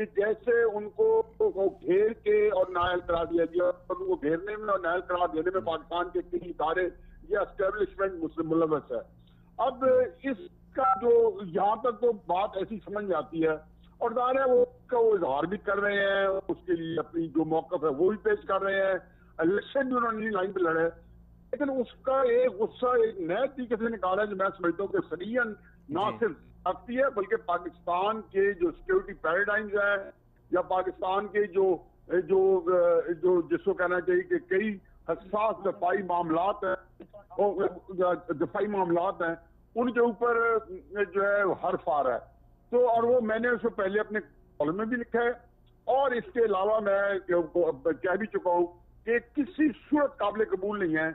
کہ جیسے ان کو گھیر کے اور نائل قرار دیا گیا، اور ان کو گھیرنے میں اور نائل قرار دینے میں پاکستان کے کئی ادارے یا اسٹیبلشمنٹ ملوث ہے۔ اب اس کا جو یہاں تک تو بات ایسی سمجھ آتی ہے، اور ظاہر ہے وہ اس کا وہ اظہار بھی کر رہے ہیں، اس کے لیے اپنی جو موقف ہے وہ بھی پیش کر رہے ہیں، الیکشن بھی انہوں نے لائن پہ لڑے، لیکن اس کا ایک غصہ ایک نئے طریقے سے نکالا ہے جو میں سمجھتا ہوں کہ صریحاً نہ صرف آتی ہے بلکہ پاکستان کے جو سیکورٹی پیراڈائمز ہیں یا پاکستان کے جو جس کو کہنا چاہیے کہ کئی حساس دفاعی معاملات ہیں ان کے اوپر جو ہے حرف آ رہا ہے۔ تو اور وہ میں نے اس سے پہلے اپنے کالم میں بھی لکھا ہے، اور اس کے علاوہ میں کہہ بھی چکا ہوں کہ کسی صورت قابل قبول نہیں ہے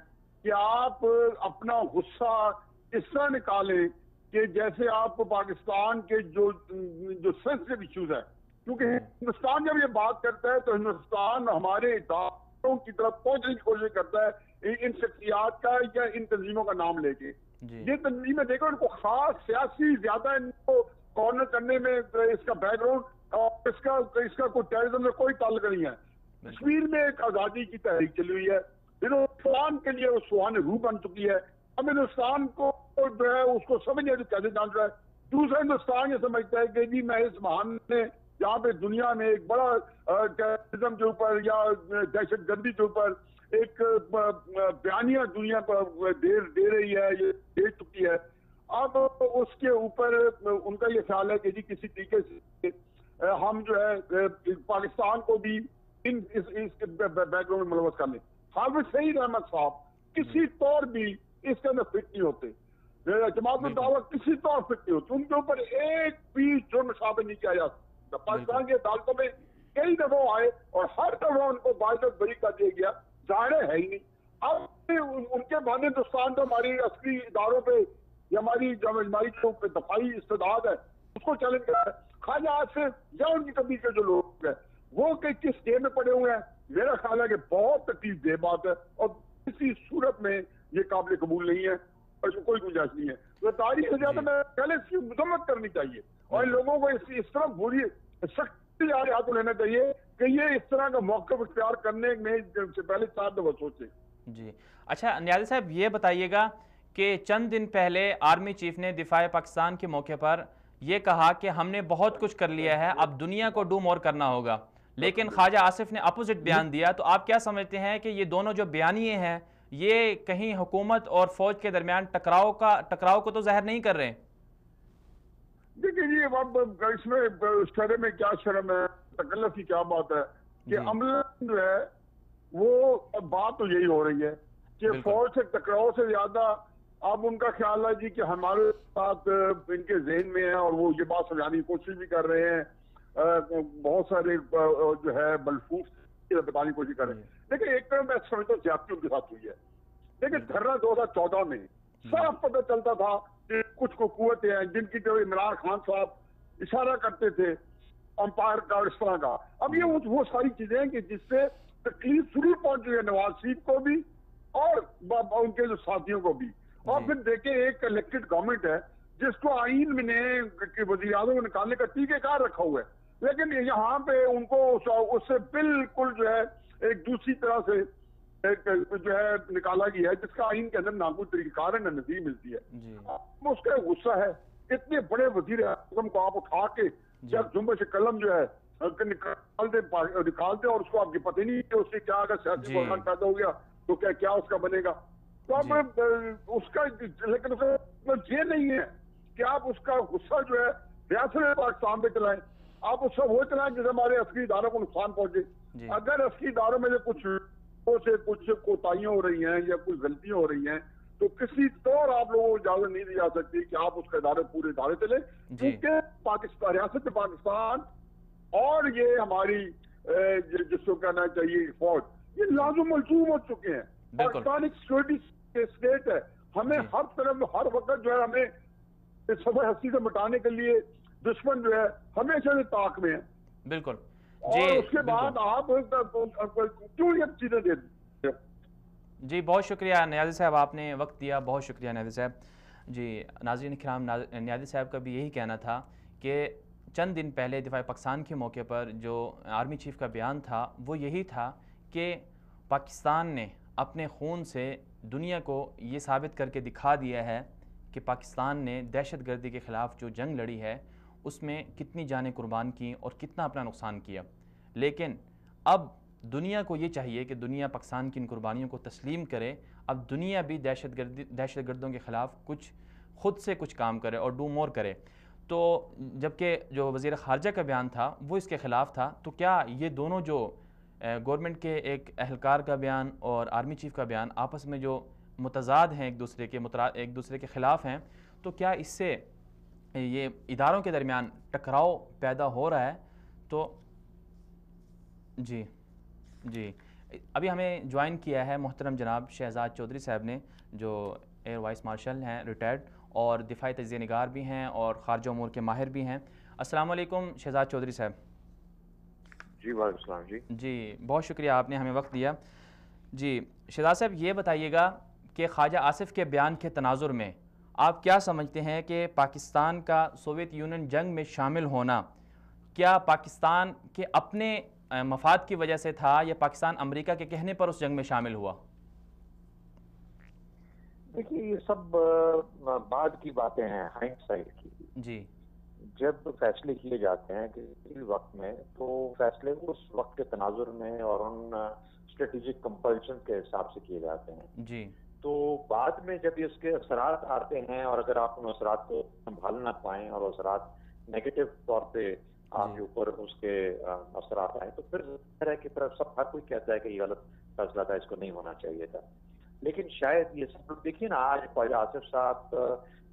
کہ آپ اپنا غصہ اس طرح نکالیں کہ جیسے آپ پاکستان کے جو سینسٹیو ایشوز ہیں، کیونکہ ہندوستان جب یہ بات کرتا ہے تو ہندوستان ہمارے اداروں کی طرف پہنچنے کی کوشش کرتا ہے ان شخصیات کا یا ان تنظیموں کا نام لے کے۔ یہ تنظیمیں دیکھو ان کو خاص سیاسی زیادہ ان کو کارنر کرنے میں اس کا بیک گراؤنڈ اور اس کا کوئی ٹیررزم سے کوئی تعلق نہیں ہے۔ کشمیر میں ایک آزادی کی تحریک چلی ہوئی ہے، ہندوستان کے لیے وہ سوان روح بن چکی ہے۔ اب ہندوستان کو جو ہے اس کو سمجھ نہیں کیسے جان رہا ہے۔ دوسرا ہندوستان یہ سمجھتا ہے کہ جی میں اس مہان نے جہاں پہ دنیا میں ایک بڑا ٹیررزم کے اوپر یا دہشت گردی کے اوپر ایک بیانیہ دنیا پر دے رہی ہے، یہ دے چکی ہے، اب اس کے اوپر ان کا یہ خیال ہے کہ جی کسی طریقے سے ہم جو ہے پاکستان کو بھی اس بیک گراؤنڈ میں ملوث کر لیں۔ حافظ سعید احمد صاحب کسی طور بھی اس کے اندر فٹ نہیں ہوتے، جماعت الدعوت کسی طور فٹ نہیں ہوتے، ان کے اوپر ایک بھی جرم ثابت نہیں کیا جا سکتا۔ پاکستان کی عدالتوں میں کئی دفعہ آئے اور ہر دفعہ ان کو باعزت بری کر دیا گیا، ظاہر ہے ہی نہیں۔ اب ان کے بعد ہندوستان تو ہماری عسکری اداروں پہ یا ہماری جو دفاعی استعداد ہے اس کو چیلنج کر رہا ہے۔ خواجہ آصف یا ان کی کبھی کے جو لوگ ہیں وہ کہ کس گیم میں پڑے ہوئے ہیں، میرا خیال ہے کہ بہت تکلیف دہ بات ہے اور کسی صورت میں یہ قابل قبول نہیں ہے اور اس میں کوئی گنجائش نہیں ہے۔ تو تاریخ سے زیادہ میں پہلے اس کی مذمت کرنی چاہیے اور ان لوگوں کو اس طرح بری سختی ہاتھ لینا چاہیے کہ یہ اس طرح کا موقف اختیار کرنے میں سے پہلے 4 دفعہ سوچیں۔ جی اچھا نیازی صاحب یہ بتائیے گا کہ چند دن پہلے آرمی چیف نے دفاع پاکستان کے موقع پر یہ کہا کہ ہم نے بہت کچھ کر لیا ہے، اب دنیا کو ڈو مور کرنا ہوگا، لیکن خواجہ آصف نے اپوزٹ بیان دیا۔ تو آپ کیا سمجھتے ہیں کہ یہ دونوں جو بیانیے ہیں یہ کہیں حکومت اور فوج کے درمیان ٹکراؤ کو تو ظاہر نہیں کر رہے؟ دیکھیں جی اب اس میں شرم میں کیا شرم ہے، تکلف کی کیا بات ہے کہ عمل جو ہے وہ بات تو یہی ہو رہی ہے کہ فوج سے ٹکراؤ سے زیادہ اب ان کا خیال ہے جی کہ ہمارے ساتھ ان کے ذہن میں ہے اور وہ یہ بات سمجھانے کی کوشش بھی کر رہے ہیں، بہت سارے جو ہے ملفوظ بتانے کی کوشش کر رہے ہیں۔ لیکن ایک طرح میں سمجھتا ہوں زیادتی ان کے ساتھ ہوئی ہے۔ لیکن دھرنا 2014 میں صاف پتہ چلتا تھا کہ کچھ کو قوتیں ہیں جن کی جو عمران خان صاحب اشارہ کرتے تھے امپائر کا اور اس طرح کا۔ اب یہ وہ ساری چیزیں ہیں کہ جس سے تکلیف ضرور پہنچ رہی ہے نواز شریف کو بھی اور ان کے جو ساتھیوں کو بھی۔ اور پھر دیکھیں ایک الیکٹڈ گورنمنٹ ہے جس کو آئین میں نے وزیر اعظم کو نکالنے کا طریقہ کار رکھا ہوا ہے، لیکن یہاں پہ ان کو اس سے بالکل جو ہے ایک دوسری طرح سے جو ہے نکالا گیا ہے جس کا آئین کے اندر نہ کوئی طریقہ کار ہے نہ نظیر ملتی ہے۔ اس کا غصہ ہے اتنے بڑے وزیر اعظم کو آپ اٹھا کے جب جنبش قلم جو ہے نکال دے اور اس کو آپ کی پتہ نہیں کہ اس سے کیا اگر سیاسی بحران پیدا ہو گیا تو کیا اس کا بنے گا۔ تو اب اس کا لیکن یہ نہیں ہے کہ آپ اس کا غصہ جو ہے ریاست پاکستان پہ چلائیں، آپ اس کا وہ چلائیں جس ہمارے عسکری اداروں کو نقصان پہنچے۔ اگر عسکری اداروں میں کچھ کوتاہیاں ہو رہی ہیں یا کچھ غلطیاں ہو رہی ہیں تو کسی طور آپ لوگوں کو اجازت نہیں دی جا سکتی کہ آپ اس کا پورے ادارے چلیں، کیونکہ ریاست پاکستان اور یہ ہماری جس کو کہنا چاہیے فوج یہ لازم ملزوم ہو چکے ہیں۔ پاکستان ایک سیکورٹی اسٹیٹ ہے، ہمیں ہر طرف ہر وقت جو ہے ہمیں صفحہ ہستی سے مٹانے کے لیے دشمن جو ہے ہمیشہ سے طاق میں ہے۔ بالکل اور اس کے بعد آپ کیوں یہ چیزیں دے دیں؟ جی بہت شکریہ نیازی صاحب، آپ نے وقت دیا، بہت شکریہ نیازی صاحب۔ جی ناظرین کرام، نیازی صاحب کا بھی یہی کہنا تھا کہ چند دن پہلے دفاع پاکستان کے موقع پر جو آرمی چیف کا بیان تھا وہ یہی تھا کہ پاکستان نے اپنے خون سے دنیا کو یہ ثابت کر کے دکھا دیا ہے کہ پاکستان نے دہشت گردی کے خلاف جو جنگ لڑی ہے اس میں کتنی جانیں قربان کیں اور کتنا اپنا نقصان کیا. لیکن اب دنیا کو یہ چاہیے کہ دنیا پاکستان کی ان قربانیوں کو تسلیم کرے. اب دنیا بھی دہشت گردوں کے خلاف خود سے کچھ کام کرے اور ڈو مور کرے. تو جبکہ جو وزیر خارجہ کا بیان تھا وہ اس کے خلاف تھا. تو کیا یہ دونوں جو گورنمنٹ کے ایک اہلکار کا بیان اور آرمی چیف کا بیان آپس میں جو متضاد ہیں ایک دوسرے کے خلاف ہیں، تو کیا اس سے یہ اداروں کے درمیان ٹکراؤ پیدا ہو رہا ہے؟ تو جی ابھی ہمیں جوائن کیا ہے محترم جناب شہزاد چودھری صاحب نے، جو ایئر وائس مارشل ہیں ریٹائرڈ اور دفاعی تجزیہ نگار بھی ہیں اور خارجہ امور کے ماہر بھی ہیں. السلام علیکم شہزاد چودھری صاحب. جی وعلیکم السلام. جی بہت شکریہ آپ نے ہمیں وقت دیا. جی شہزاد صاحب یہ بتائیے گا کہ خواجہ آصف کے بیان کے تناظر میں آپ کیا سمجھتے ہیں کہ پاکستان کا سوویت یونین جنگ میں شامل ہونا کیا پاکستان کے اپنے مفاد کی وجہ سے تھا یا پاکستان امریکہ کے کہنے پر اس جنگ میں شامل ہوا؟ دیکھیے یہ سب بعد کی باتیں ہیں، ہائنڈ سائٹ کی. جی جب فیصلے کیے جاتے ہیں کسی وقت میں تو فیصلے اس وقت کے تناظر میں اور ان اسٹریٹجک کمپلشن کے حساب سے کیے جاتے ہیں. جی تو بعد میں جب اس کے اثرات آتے ہیں اور اگر آپ ان اثرات کو سنبھال نہ پائیں اور اثرات نیگیٹو طور پہ آپ کے اوپر اس کے اثرات آئے تو پھر ہے کہ پھر ہر کوئی کہتا ہے کہ یہ غلط فیصلہ تھا، اس کو نہیں ہونا چاہیے تھا. لیکن شاید یہ سب لوگ دیکھیے نا، آج خواجہ آصف صاحب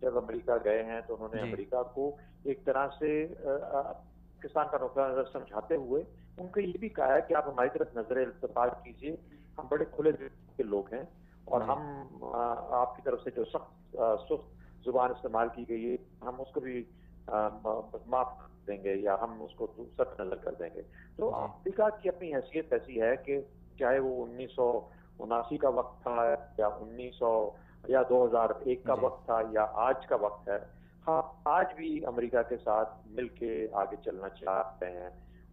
جب امریکہ گئے ہیں تو انہوں نے امریکہ کو ایک طرح سے پاکستان کا نقطہ نظر سمجھاتے ہوئے ان کو یہ بھی کہا ہے کہ آپ ہماری طرف نظر التفات کیجیے، ہم بڑے کھلے دل کے لوگ ہیں اور ہم آپ کی طرف سے جو سخت زبان استعمال کی گئی ہے ہم اس کو بھی معاف دیں گے یا ہم اس کو سخت نظر کر دیں گے. تو امریکہ کی اپنی حیثیت ایسی ہے کہ چاہے وہ 1979 کا وقت تھا یا 2001 کا وقت تھا یا آج کا وقت ہے، ہاں آج بھی امریکہ کے ساتھ مل کے آگے چلنا چاہتے ہیں.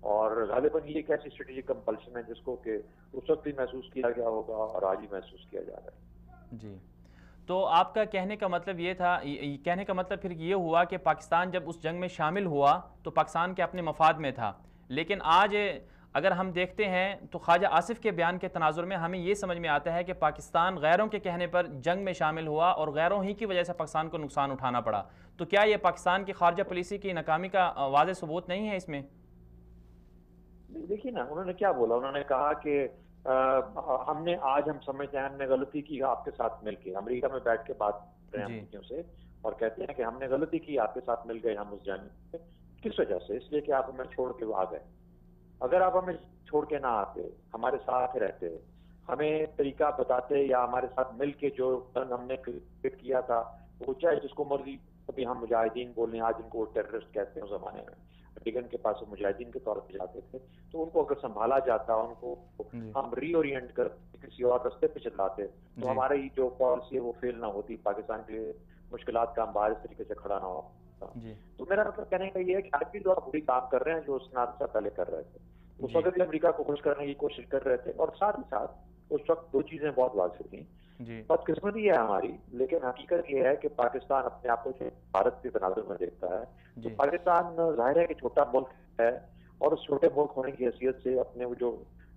اور غالباً یہ ایک ایسی اسٹریٹجک کمپلشن ہے جس کو کہ اس وقت بھی محسوس کیا گیا ہوگا اور آج بھی محسوس کیا جا رہا ہے. جی تو آپ کا کہنے کا مطلب یہ تھا، کہنے کا مطلب پھر یہ ہوا کہ پاکستان جب اس جنگ میں شامل ہوا تو پاکستان کے اپنے مفاد میں تھا. لیکن آج اگر ہم دیکھتے ہیں تو خواجہ آصف کے بیان کے تناظر میں ہمیں یہ سمجھ میں آتا ہے کہ پاکستان غیروں کے کہنے پر جنگ میں شامل ہوا اور غیروں ہی کی وجہ سے پاکستان کو نقصان اٹھانا پڑا. تو کیا یہ پاکستان کی خارجہ پالیسی کی ناکامی کا واضح ثبوت نہیں ہے اس میں؟ دیکھیے نا انہوں نے کیا بولا، انہوں نے کہا کہ ہم سمجھتے ہیں ہم نے غلطی کی آپ کے ساتھ مل کے. امریکہ میں بیٹھ کے بات کر رہے ہیں امریکیوں سے اور کہتے ہیں کہ ہم نے غلطی کی آپ کے ساتھ مل گئے ہم اس جنگ میں. کس وجہ سے؟ اس لیے کہ آپ ہمیں چھوڑ کے آ گئے. اگر آپ ہمیں چھوڑ کے نہ آتے، ہمارے ساتھ رہتے، ہمیں طریقہ بتاتے یا ہمارے ساتھ مل کے جو ہم نے کریٹ کیا تھا وہ چاہے جس کو مرضی ابھی ہم مجاہدین بولیں، آج ان کو ٹیررسٹ کہتے ہیں، اس زمانے میں ریگن کے پاس مجاہدین کے طور پہ جاتے تھے، تو ان کو اگر سنبھالا جاتا، ان کو ہم ری اورینٹ کر کسی اور رستے پہ چلاتے تو ہماری جو پالیسی ہے وہ فیل نہ ہوتی، پاکستان کے لیے مشکلات کا امبار اس طریقے سے کھڑا نہ ہوتا. تو میرا مطلب کہنے کا یہ ہے کہ آج بھی لوگ وہی کام کر رہے ہیں جو اس نے عرصہ پہلے کر رہے تھے. اس وقت بھی امریکہ کو خوش کرنے کی کوشش کر رہے تھے اور ساتھ ہی ساتھ اس وقت دو چیزیں بہت واضح تھیں. بدقسمتی ہے ہماری، لیکن حقیقت یہ ہے کہ پاکستان اپنے آپ کو بھارت کے تناظر میں دیکھتا ہے. تو پاکستان ظاہر ہے کہ چھوٹا ملک ہے اور اس چھوٹے ملک ہونے کی حیثیت سے اپنے جو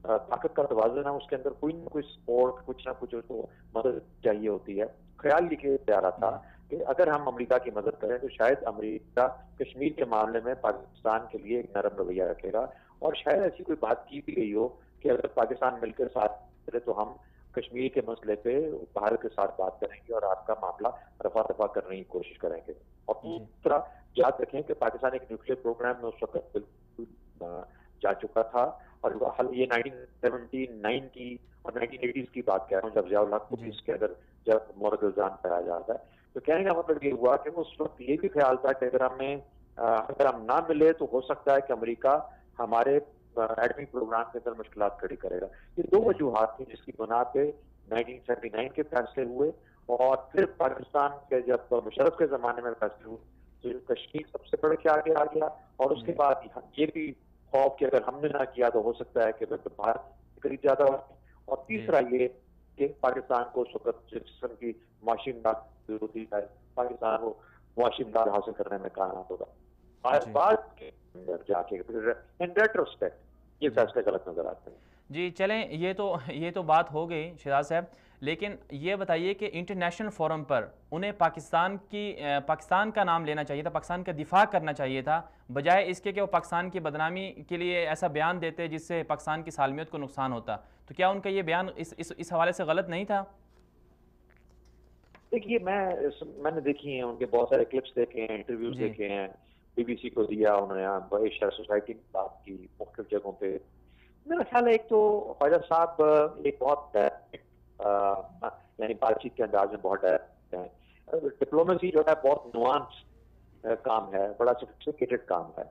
طاقت کا توازن ہے اس کے اندر کوئی نہ کوئی سپورٹ، کچھ نہ کچھ اس کو مدد چاہیے ہوتی ہے. خیال یہ کیا جا رہا تھا کہ اگر ہم امریکہ کی مدد کریں تو شاید امریکہ کشمیر کے معاملے میں پاکستان کے لیے ایک نرم رویہ رکھے گا اور شاید ایسی کوئی بات کی بھی گئی ہو کہ اگر پاکستان مل کر ساتھ کرے تو ہم کشمیر کے مسئلے پہ بھارت کے ساتھ بات کریں گے اور آپ کا معاملہ رفع دفع کرنے کی کوشش کریں گے. اور دوسرا یاد رکھیں کہ پاکستان ایک نیوکلیر پروگرام میں اس وقت بالکل جا چکا تھا اور یہ 1979 کی اور 1980s کی بات کہہ رہا ہوں جب ضیاء الحق کو اس کے اگر جب مورد الزام پایا جاتا ہے. تو کہنے کا مطلب یہ ہوا کہ اس وقت یہ بھی خیال تھا کہ اگر ہم نہ ملے تو ہو سکتا ہے کہ امریکہ ہمارے ایٹمی پروگرام کے اندر مشکلات کھڑی کرے گا. یہ دو وجوہات تھیں جس کی بنا پہ 1979 کے فیصلے ہوئے اور پھر پاکستان کے جب مشرف کے زمانے میں فیصلے ہوئے تو کشمیر سب سے بڑھ کے آگے آ گیا، اور اس کے بعد یہ بھی خوف کہ اگر ہم نے نہ کیا تو ہو سکتا ہے کہ بھارت کے قریب زیادہ ہو، اور تیسرا یہ کہ پاکستان کو اس وقت جس قسم کی معاشی امداد ہوتی ہے، پاکستان کو معاشی امداد حاصل کرنے میں کامیاب ہوگا۔ بعد کے اندر جا کے ان ریٹروسپیکٹ یہ فیصلے غلط نظر آتے ہیں۔ جی چلیں، یہ تو بات ہو گئی شہزاد صاحب، لیکن یہ بتائیے کہ انٹرنیشنل فورم پر انہیں پاکستان کا نام لینا چاہیے تھا، پاکستان کا دفاع کرنا چاہیے تھا، بجائے اس کے کہ وہ پاکستان کی بدنامی کے لیے ایسا بیان دیتے جس سے پاکستان کی سالمیت کو نقصان ہوتا۔ تو کیا ان کا یہ بیان اس حوالے سے غلط نہیں تھا؟ دیکھیے، میں نے دیکھی ہیں ان کے بہت سارے کلپس دیکھے ہیں، انٹرویوز دیکھے ہیں، بی بی سی کو دیا انہوں نے، ایشیا سوسائٹی کی بات کی مختلف جگہوں پہ۔ میرا خیال ہے ایک تو خواجہ صاحب ایک بہت یعنی بات چیت کے انداز میں بہت ڈائریکٹ ہیں۔ ڈپلومیسی جو ہے بہت نوانس کام ہے، بڑا سوفسٹیکیٹڈ کام ہے،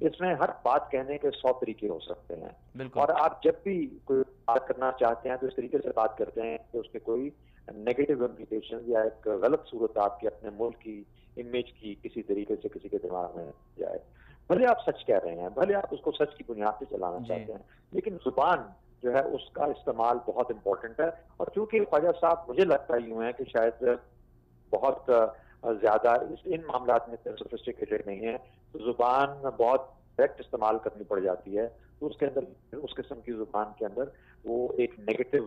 اس میں ہر بات کہنے کے 100 طریقے ہو سکتے ہیں، اور آپ جب بھی کوئی بات کرنا چاہتے ہیں تو اس طریقے سے بات کرتے ہیں کہ اس کے کوئی نیگیٹو امپلیکیشن یا ایک غلط صورت آپ کے اپنے ملک کی امیج کی کسی طریقے سے کسی کے دماغ میں جائے۔ بھلے آپ سچ کہہ رہے ہیں، بھلے آپ اس کو سچ کی بنیاد پہ چلانا چاہتے ہیں، لیکن زبان جو ہے اس کا استعمال بہت امپورٹنٹ ہے۔ اور چونکہ خواجہ صاحب مجھے لگتا یوں ہے کہ شاید بہت زیادہ ان معاملات میں سوفسٹیکیٹڈ نہیں ہے، تو زبان بہت ڈائریکٹ استعمال کرنی پڑ جاتی ہے، تو اس کے اندر اس قسم کی زبان کے اندر وہ ایک نیگیٹو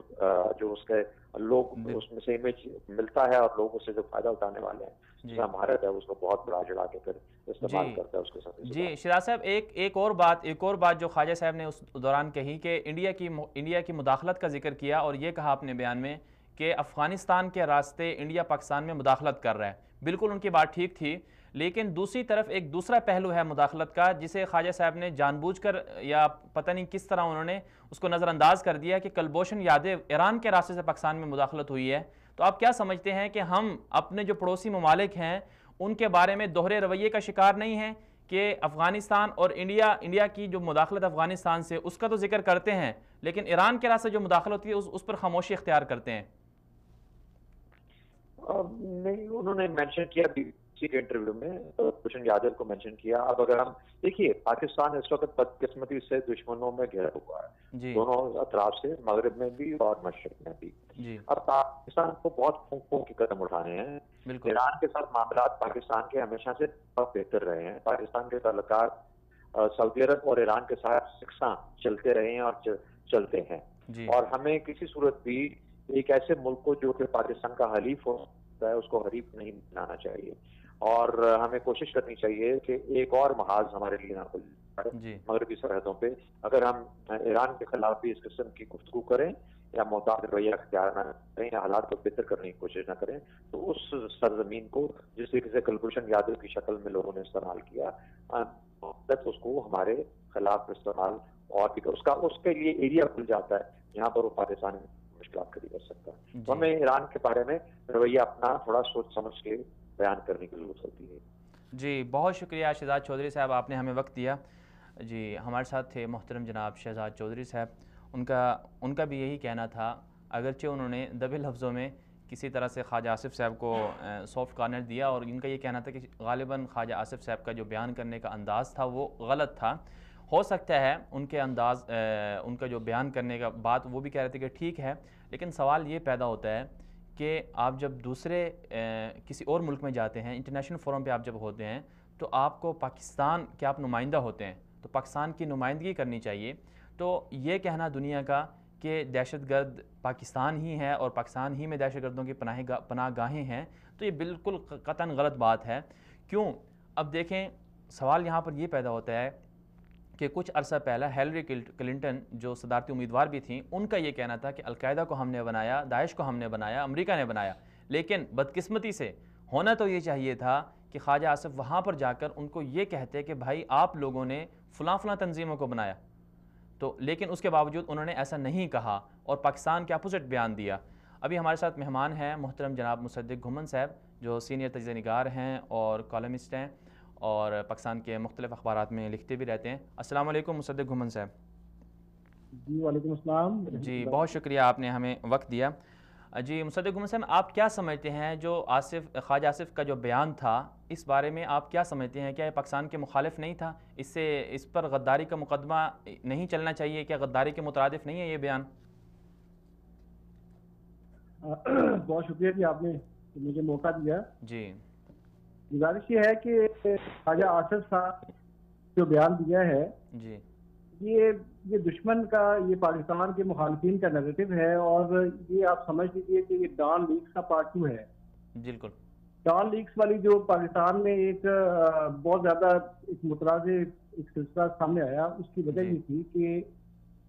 جو اس کے لوگ اس میں سے امیج ملتا ہے اور لوگ اس سے جو فائدہ اٹھانے والے ہیں جیسا بھارت ہے اس کو بہت بڑا چڑھا کے پھر استعمال کرتا ہے اس کے ساتھ۔ جی شہزاد صاحب، ایک اور بات جو خواجہ صاحب نے اس دوران کہی کہ انڈیا کی مداخلت کا ذکر کیا، اور یہ کہا اپنے بیان میں کہ افغانستان کے راستے انڈیا پاکستان میں مداخلت کر رہا ہے۔ بالکل ان کی بات ٹھیک تھی، لیکن دوسری طرف ایک دوسرا پہلو ہے مداخلت کا، جسے خواجہ صاحب نے جان بوجھ کر یا پتہ نہیں کس طرح انہوں نے اس کو نظر انداز کر دیا کہ کلبھوشن یادیو ایران کے راستے سے پاکستان میں مداخلت ہوئی ہے۔ تو آپ کیا سمجھتے ہیں کہ ہم اپنے جو پڑوسی ممالک ہیں ان کے بارے میں دوہرے رویے کا شکار نہیں ہیں کہ افغانستان اور انڈیا کی جو مداخلت افغانستان سے اس کا تو ذکر کرتے ہیں، لیکن ایران کے راستے جو مداخلت ہوتی ہے اس پر خاموشی اختیار کرتے ہیں؟ نہیں، انہوں نے مینشن کیا بی بی سی کے انٹرویو میں، کلبھوشن یادیو کو مینشن کیا۔ اب اگر ہم دیکھیے، پاکستان اس وقت بدقسمتی سے دشمنوں میں گھرا ہوا ہے، دونوں اطراف سے، مغرب میں بھی اور مشرق میں بھی۔ اب پاکستان کو بہت پھونک کے قدم اٹھانے ہیں۔ ایران کے ساتھ معاملات پاکستان کے ہمیشہ سے بہت بہتر رہے ہیں، پاکستان کے تعلقات سعودی عرب اور ایران کے ساتھ یکساں چلتے رہے ہیں اور چلتے ہیں، اور ہمیں کسی صورت بھی ایک ایسے ملک کو جو کہ پاکستان کا حلیف ہوتا ہے اس کو حریف نہیں بنانا چاہیے، اور ہمیں کوشش کرنی چاہیے کہ ایک اور محاذ ہمارے لیے نہ کھل جائے مغربی سرحدوں پہ۔ اگر ہم ایران کے خلاف بھی اس قسم کی گفتگو کریں یا محتاط رویہ اختیار نہ کریں یا حالات کو بہتر کرنے کی کوشش نہ کریں، تو اس سرزمین کو جس طریقے سے کلبھوشن یادیو کی شکل میں لوگوں نے استعمال کیا، اس کو ہمارے خلاف استعمال اور بھی اس کے لیے ایریا کھل جاتا ہے جہاں پر وہ پاکستان مشکلات کھڑی کر سکتا ہے۔ تو ہمیں ایران کے بارے میں رویہ اپنا تھوڑا سوچ سمجھ کے بیان کرنے کی ضرورت ہوتی ہے۔ جی بہت شکریہ شہزاد چودھری صاحب، آپ نے ہمیں وقت دیا۔ جی ہمارے ساتھ تھے محترم جناب شہزاد چودھری صاحب، ان کا بھی یہی کہنا تھا، اگرچہ انہوں نے دبے لفظوں میں کسی طرح سے خواجہ آصف صاحب کو سافٹ کارنر دیا، اور ان کا یہ کہنا تھا کہ غالباً خواجہ آصف صاحب کا جو بیان کرنے کا انداز تھا وہ غلط تھا۔ ہو سکتا ہے ان کا جو بیان کرنے کا بات وہ بھی کہہ رہے تھے کہ ٹھیک ہے، لیکن سوال یہ پیدا ہوتا ہے کہ آپ جب دوسرے کسی اور ملک میں جاتے ہیں، انٹرنیشنل فورم پہ آپ جب ہوتے ہیں، تو آپ کو پاکستان کے آپ نمائندہ ہوتے ہیں تو پاکستان کی نمائندگی کرنی چاہیے۔ تو یہ کہنا دنیا کا کہ دہشت گرد پاکستان ہی ہے اور پاکستان ہی میں دہشت گردوں کی پناہ گاہیں ہیں، تو یہ بالکل قطعاً غلط بات ہے۔ کیوں؟ اب دیکھیں، سوال یہاں پر یہ پیدا ہوتا ہے کہ کچھ عرصہ پہلا ہیلری کلنٹن جو صدارتی امیدوار بھی تھیں، ان کا یہ کہنا تھا کہ القاعدہ کو ہم نے بنایا، داعش کو ہم نے بنایا، امریکہ نے بنایا، لیکن بدقسمتی سے ہونا تو یہ چاہیے تھا کہ خواجہ آصف وہاں پر جا کر ان کو یہ کہتے کہ بھائی آپ لوگوں نے فلاں تنظیموں کو بنایا، تو لیکن اس کے باوجود انہوں نے ایسا نہیں کہا اور پاکستان کے اپوزٹ بیان دیا۔ ابھی ہمارے ساتھ مہمان ہیں محترم جناب مصدق گھمن صاحب، جو سینئر تجزیہ نگار ہیں اور کالمسٹ ہیں اور پاکستان کے مختلف اخبارات میں لکھتے بھی رہتے ہیں۔ السلام علیکم مصدق گھمن صاحب۔ جی وعلیکم السلام۔ جی بہت شکریہ، آپ نے ہمیں وقت دیا۔ جی مصدق گمن صاحب، آپ کیا سمجھتے ہیں جو خواجہ آصف کا جو بیان تھا اس بارے میں آپ کیا سمجھتے ہیں؟ کیا یہ پاکستان کے مخالف نہیں تھا؟ اس پر غداری کا مقدمہ نہیں چلنا چاہیے؟ کیا غداری کے مترادف نہیں ہے یہ بیان؟ بہت شکریہ کہ آپ نے مجھے موقع دیا. جی گزارش یہ ہے کہ خواجہ آصف صاحب جو بیان دیا ہے جی یہ دشمن کا، یہ پاکستان کے مخالفین کا نیگیٹو ہے، اور یہ آپ سمجھ لیجیے کہ یہ ڈان لیکس کا پارٹ 2 ہے. بالکل. ڈان لیکس والی جو پاکستان میں ایک بہت زیادہ ایک متنازع ایک سلسلہ سامنے آیا، اس کی وجہ یہ تھی کہ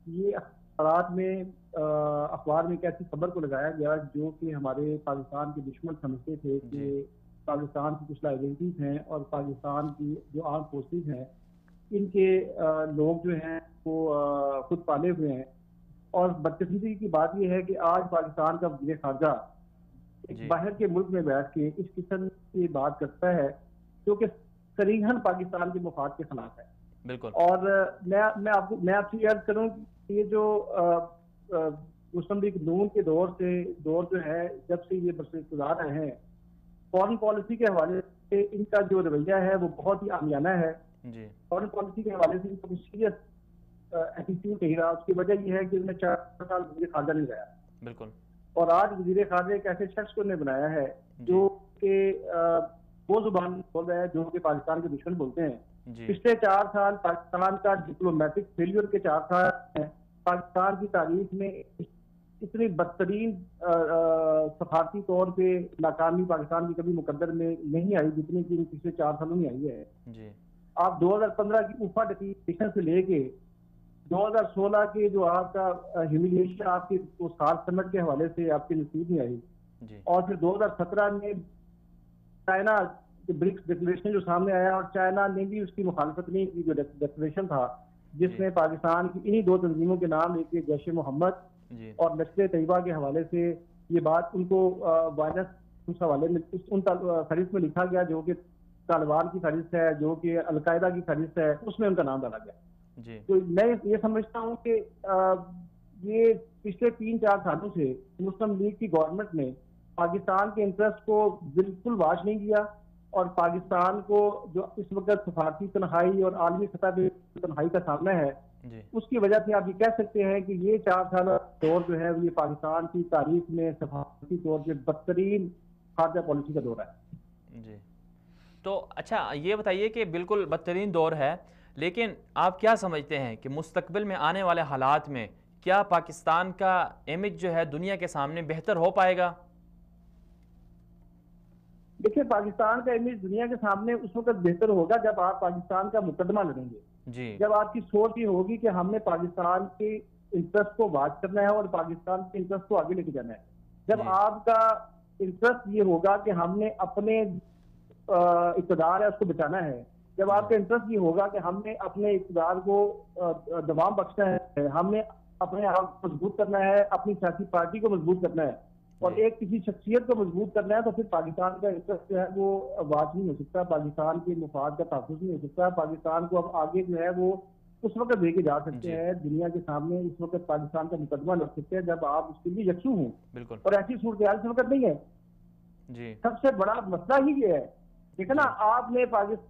یہ اخبارات میں اخبار میں ایک ایسی خبر کو لگایا گیا جو کہ ہمارے پاکستان کے دشمن سمجھتے تھے کہ پاکستان کی کچھ لائبلٹیز ہیں اور پاکستان کی جو آرم فورسز ہیں ان کے لوگ جو ہیں وہ خود پالے ہوئے ہیں. اور بدقسمتی کی بات یہ ہے کہ آج پاکستان کا وزیر خارجہ باہر کے ملک میں بیٹھ کے اس قسم کی بات کرتا ہے جو کہ صریحاً پاکستان کے مفاد کے خلاف ہے. بالکل. اور میں آپ سے عرض کروں کہ یہ جو مسلم لیگ نون کے دور جو ہے، جب سے یہ برسر اقتدار رہے ہیں، فارن پالیسی کے حوالے سے ان کا جو رویہ ہے وہ بہت ہی عامیانہ ہے. فارن پالیسی کے حوالے سے ان کا سیریس ایٹیٹیوڈ نہیں رہا. اس کی وجہ یہ ہے کہ انہیں 4 سال وزیر خارجہ نہیں رہا. بالکل. اور آج وزیر خارجہ ایک ایسے شخص کو انہیں بنایا ہے جو کہ وہ زبان بول رہا ہے جو کہ پاکستان کے دشمن بولتے ہیں. پچھلے 4 سال پاکستان کا ڈپلومیٹک فیلئر کے 4 سال ہیں. پاکستان کی تاریخ میں اتنی بدترین سفارتی طور پہ ناکامی پاکستان کی کبھی مقدر میں نہیں آئی جتنی کہ پچھلے 4 سالوں میں آئی ہے. آپ 2015 کی اوفا ڈکلیریشن سے لے کے 2016 کے جو آپ کا ہیوملیشن آپ کی سال سمٹ کے حوالے سے آپ کی نصیب میں آئی، اور پھر 2017 میں چائنا برکس ڈکلیریشن جو سامنے آیا، اور چائنا نے بھی اس کی مخالفت نہیں کی، جو ڈکلیریشن تھا جس میں پاکستان کی انہی 2 تنظیموں کے نام لے کے جیش محمد اور لشکر طیبہ کے حوالے سے یہ بات ان کو وائرس اس حوالے میں ان فہرست میں لکھا گیا جو کہ طالبان کی فہرست ہے، جو کہ القاعدہ کی فہرست ہے، اس میں ان کا نام ڈالا گیا. تو میں یہ سمجھتا ہوں کہ یہ پچھلے 3-4 سالوں سے مسلم لیگ کی گورنمنٹ نے پاکستان کے انٹرسٹ کو بالکل واچ نہیں کیا، اور پاکستان کو جو اس وقت سفارتی تنہائی اور عالمی سطح پہ تنہائی کا سامنا ہے، اس کی وجہ سے آپ یہ کہہ سکتے ہیں کہ یہ 4 سال دور جو ہے یہ پاکستان کی تاریخ میں سفارتی طور پہ بدترین خارجہ پالیسی کا دور ہے. جی تو اچھا یہ بتائیے کہ بالکل بدترین دور ہے، لیکن آپ کیا سمجھتے ہیں کہ مستقبل میں آنے والے حالات میں کیا پاکستان کا امیج جو ہے دنیا کے سامنے بہتر ہو پائے گا؟ دیکھیں، پاکستان کا امیج دنیا کے سامنے اس وقت بہتر ہوگا جب آپ پاکستان کا مقدمہ لڑیں گے. جب آپ کی سوچ یہ ہوگی کہ ہم نے پاکستان کے انٹرسٹ کو واچ کرنا ہے اور پاکستان کے انٹرسٹ کو آگے لے کے جانا ہے. جب آپ کا انٹرسٹ یہ ہوگا کہ ہم نے اپنے اقتدار ہے اس کو بچانا ہے، جب آپ کا انٹرسٹ یہ ہوگا کہ ہم نے اپنے اقتدار کو دوام بخشنا ہے، ہم نے اپنے آپ کو مضبوط کرنا ہے، اپنی سیاسی پارٹی کو مضبوط کرنا ہے اور ایک کسی شخصیت کو مضبوط کرنا ہے، تو پھر پاکستان کا انٹرسٹ جو ہے وہ واچ نہیں ہو سکتا، پاکستان کے مفاد کا تحفظ نہیں ہو سکتا. پاکستان کو اب آگے جو ہے وہ اس وقت لے کے جا سکتے ہیں دنیا کے سامنے، اس وقت پاکستان کا مقدمہ لڑ سکتے ہیں جب آپ اس کے لیے یکسو ہوں. اور ایسی صورتحال اس وقت نہیں ہے. سب سے بڑا مسئلہ ہی یہ ہے، دیکھیں نا، آپ نے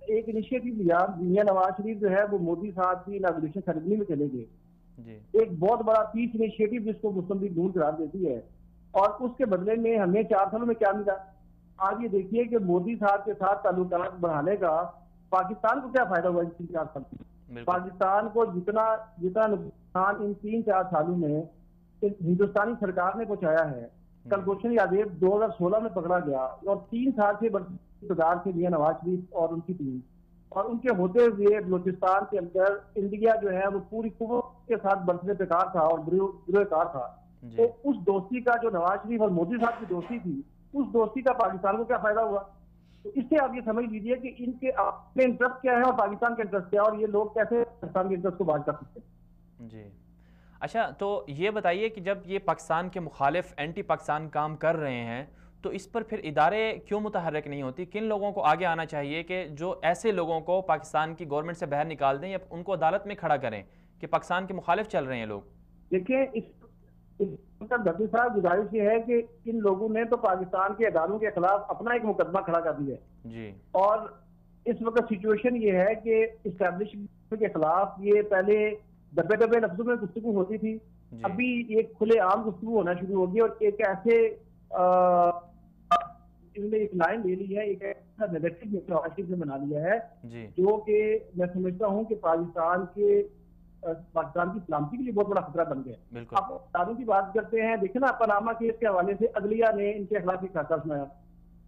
ایک انیشیٹو لیا، دنیا نواز شریف جو ہے وہ مودی صاحب کی اناگوریشن سیریمنی میں چلے گئے، ایک بہت بڑا پیس انیشیٹو جس کو مسلم لیگ نون قرار دیتی ہے، اور اس کے بدلے میں ہمیں 4 سالوں میں کیا ملا؟ آپ یہ دیکھیے کہ مودی صاحب کے ساتھ تعلقات بڑھانے کا پاکستان کو کیا فائدہ ہوا ان 4 سال میں؟ پاکستان کو جتنا نقصان ان 3-4 سالوں میں ہندوستانی سرکار نے پہنچایا ہے. کلبھوشن یادیو 2016 میں پکڑا گیا اور 3 سال سے اقتدار سے لیا نواز شریف اور ان کی ٹیم، اور ان کے ہوتے ہوئے بلوچستان کے اندر انڈیا جو ہے وہ پوری قوت کے ساتھ برسر پیکار تھا اور گروہ کار تھا. تو اس دوستی کا جو نواز شریف اور مودی صاحب کی دوستی تھی، اس دوستی کا پاکستان کو کیا فائدہ ہوا؟ تو اس سے آپ یہ سمجھ لیجیے کہ ان کے اپنے انٹرسٹ کیا ہے اور پاکستان کے انٹرسٹ کیا ہے، اور یہ لوگ کیسے پاکستان کے انٹرسٹ کو بات کر سکتے ہیں. اچھا تو یہ بتائیے کہ جب یہ پاکستان کے مخالف اینٹی پاکستان کام کر رہے ہیں تو اس پر پھر ادارے کیوں متحرک نہیں ہوتی؟ کن لوگوں کو آگے آنا چاہیے کہ جو ایسے لوگوں کو پاکستان کی گورنمنٹ سے باہر نکال دیں یا ان کو عدالت میں کھڑا کریں کہ پاکستان کے مخالف چل رہے ہیں لوگ؟ دیکھیں، گدی صاحب گزارش یہ ہے کہ ان لوگوں نے تو پاکستان کے اداروں کے خلاف اپنا ایک مقدمہ کھڑا کر دیا ہے جی، اور اس وقت سچویشن یہ ہے کہ اسٹیبلشمنٹ کے خلاف یہ پہلے دبے دبے لفظوں میں گفتگو ہوتی تھی، ابھی ایک کھلے عام گفتگو ہونا شروع ہوگی اور ایک ایسے انہوں نے ایک لائن لے لی ہے، ایک ایسا نیگیٹو معاشرے سے بنا لیا ہے جو کہ میں سمجھتا ہوں کہ پاکستان کی سلامتی کے لیے بہت بڑا خطرہ بن گیا ہے۔ آپ اداروں کی بات کرتے ہیں، دیکھیں نا پاناما کیس کے حوالے سے عدلیہ نے ان کے خلاف ایک فیصلہ سنایا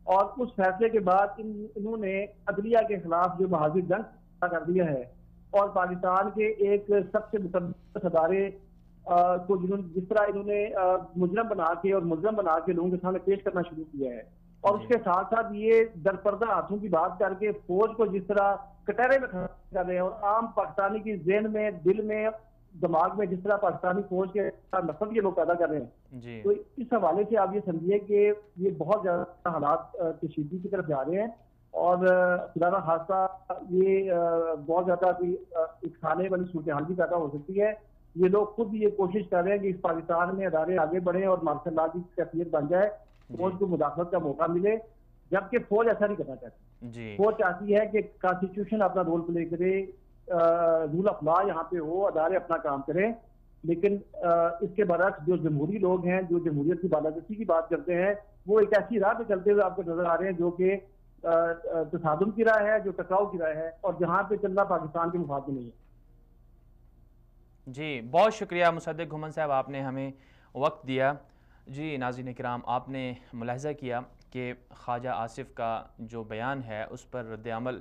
اور اس فیصلے کے بعد انہوں نے عدلیہ کے خلاف جو محاذ جنگ کر دیا ہے اور پاکستان کے ایک سب سے مقدس ادارے کو جس طرح انہوں نے مجرم بنا کے اور ملزم بنا کے لوگوں کے سامنے پیش کرنا شروع کیا ہے اور اس کے ساتھ ساتھ یہ درپردہ ہاتھوں کی بات کر کے فوج کو جس طرح کٹہرے میں کھڑا کر رہے ہیں اور عام پاکستانی کی ذہن میں، دل میں، دماغ میں جس طرح پاکستانی فوج کے نفرت یہ لوگ پیدا کر رہے ہیں، تو اس حوالے سے آپ یہ سمجھیے کہ یہ بہت زیادہ حالات کشیدگی کی طرف جا رہے ہیں اور خدا نہ خاصہ یہ بہت زیادہ ایک کھانے والی صورتحال بھی پیدا ہو سکتی ہے۔ یہ لوگ خود یہ کوشش کر رہے ہیں کہ اس پاکستان میں ادارے آگے بڑھیں اور مارشل لا کی کیفیت بن جائے، فوج کو مداخلت کا موقع ملے، جبکہ فوج ایسا نہیں کرنا چاہتی۔ فوج چاہتی ہے کہ کانسٹیٹیوشن اپنا رول پلے کرے، رول آف لا یہاں پہ ہو، ادارے اپنا کام کریں، لیکن اس کے برعکس جو جمہوری لوگ ہیں، جو جمہوریت کی بالادستی کی بات کرتے ہیں، وہ ایک ایسی راہ پہ چلتے ہوئے آپ کو نظر آ رہے ہیں جو کہ تصادم کی راہ ہے، جو ٹکراؤ کی راہ ہے اور جہاں پہ چلنا پاکستان کے مفاد میں نہیں ہے۔ جی بہت شکریہ مصدق گھمن صاحب، آپ نے ہمیں وقت دیا۔ جی ناظرین کرام، آپ نے ملاحظہ کیا کہ خواجہ آصف کا جو بیان ہے اس پر رد عمل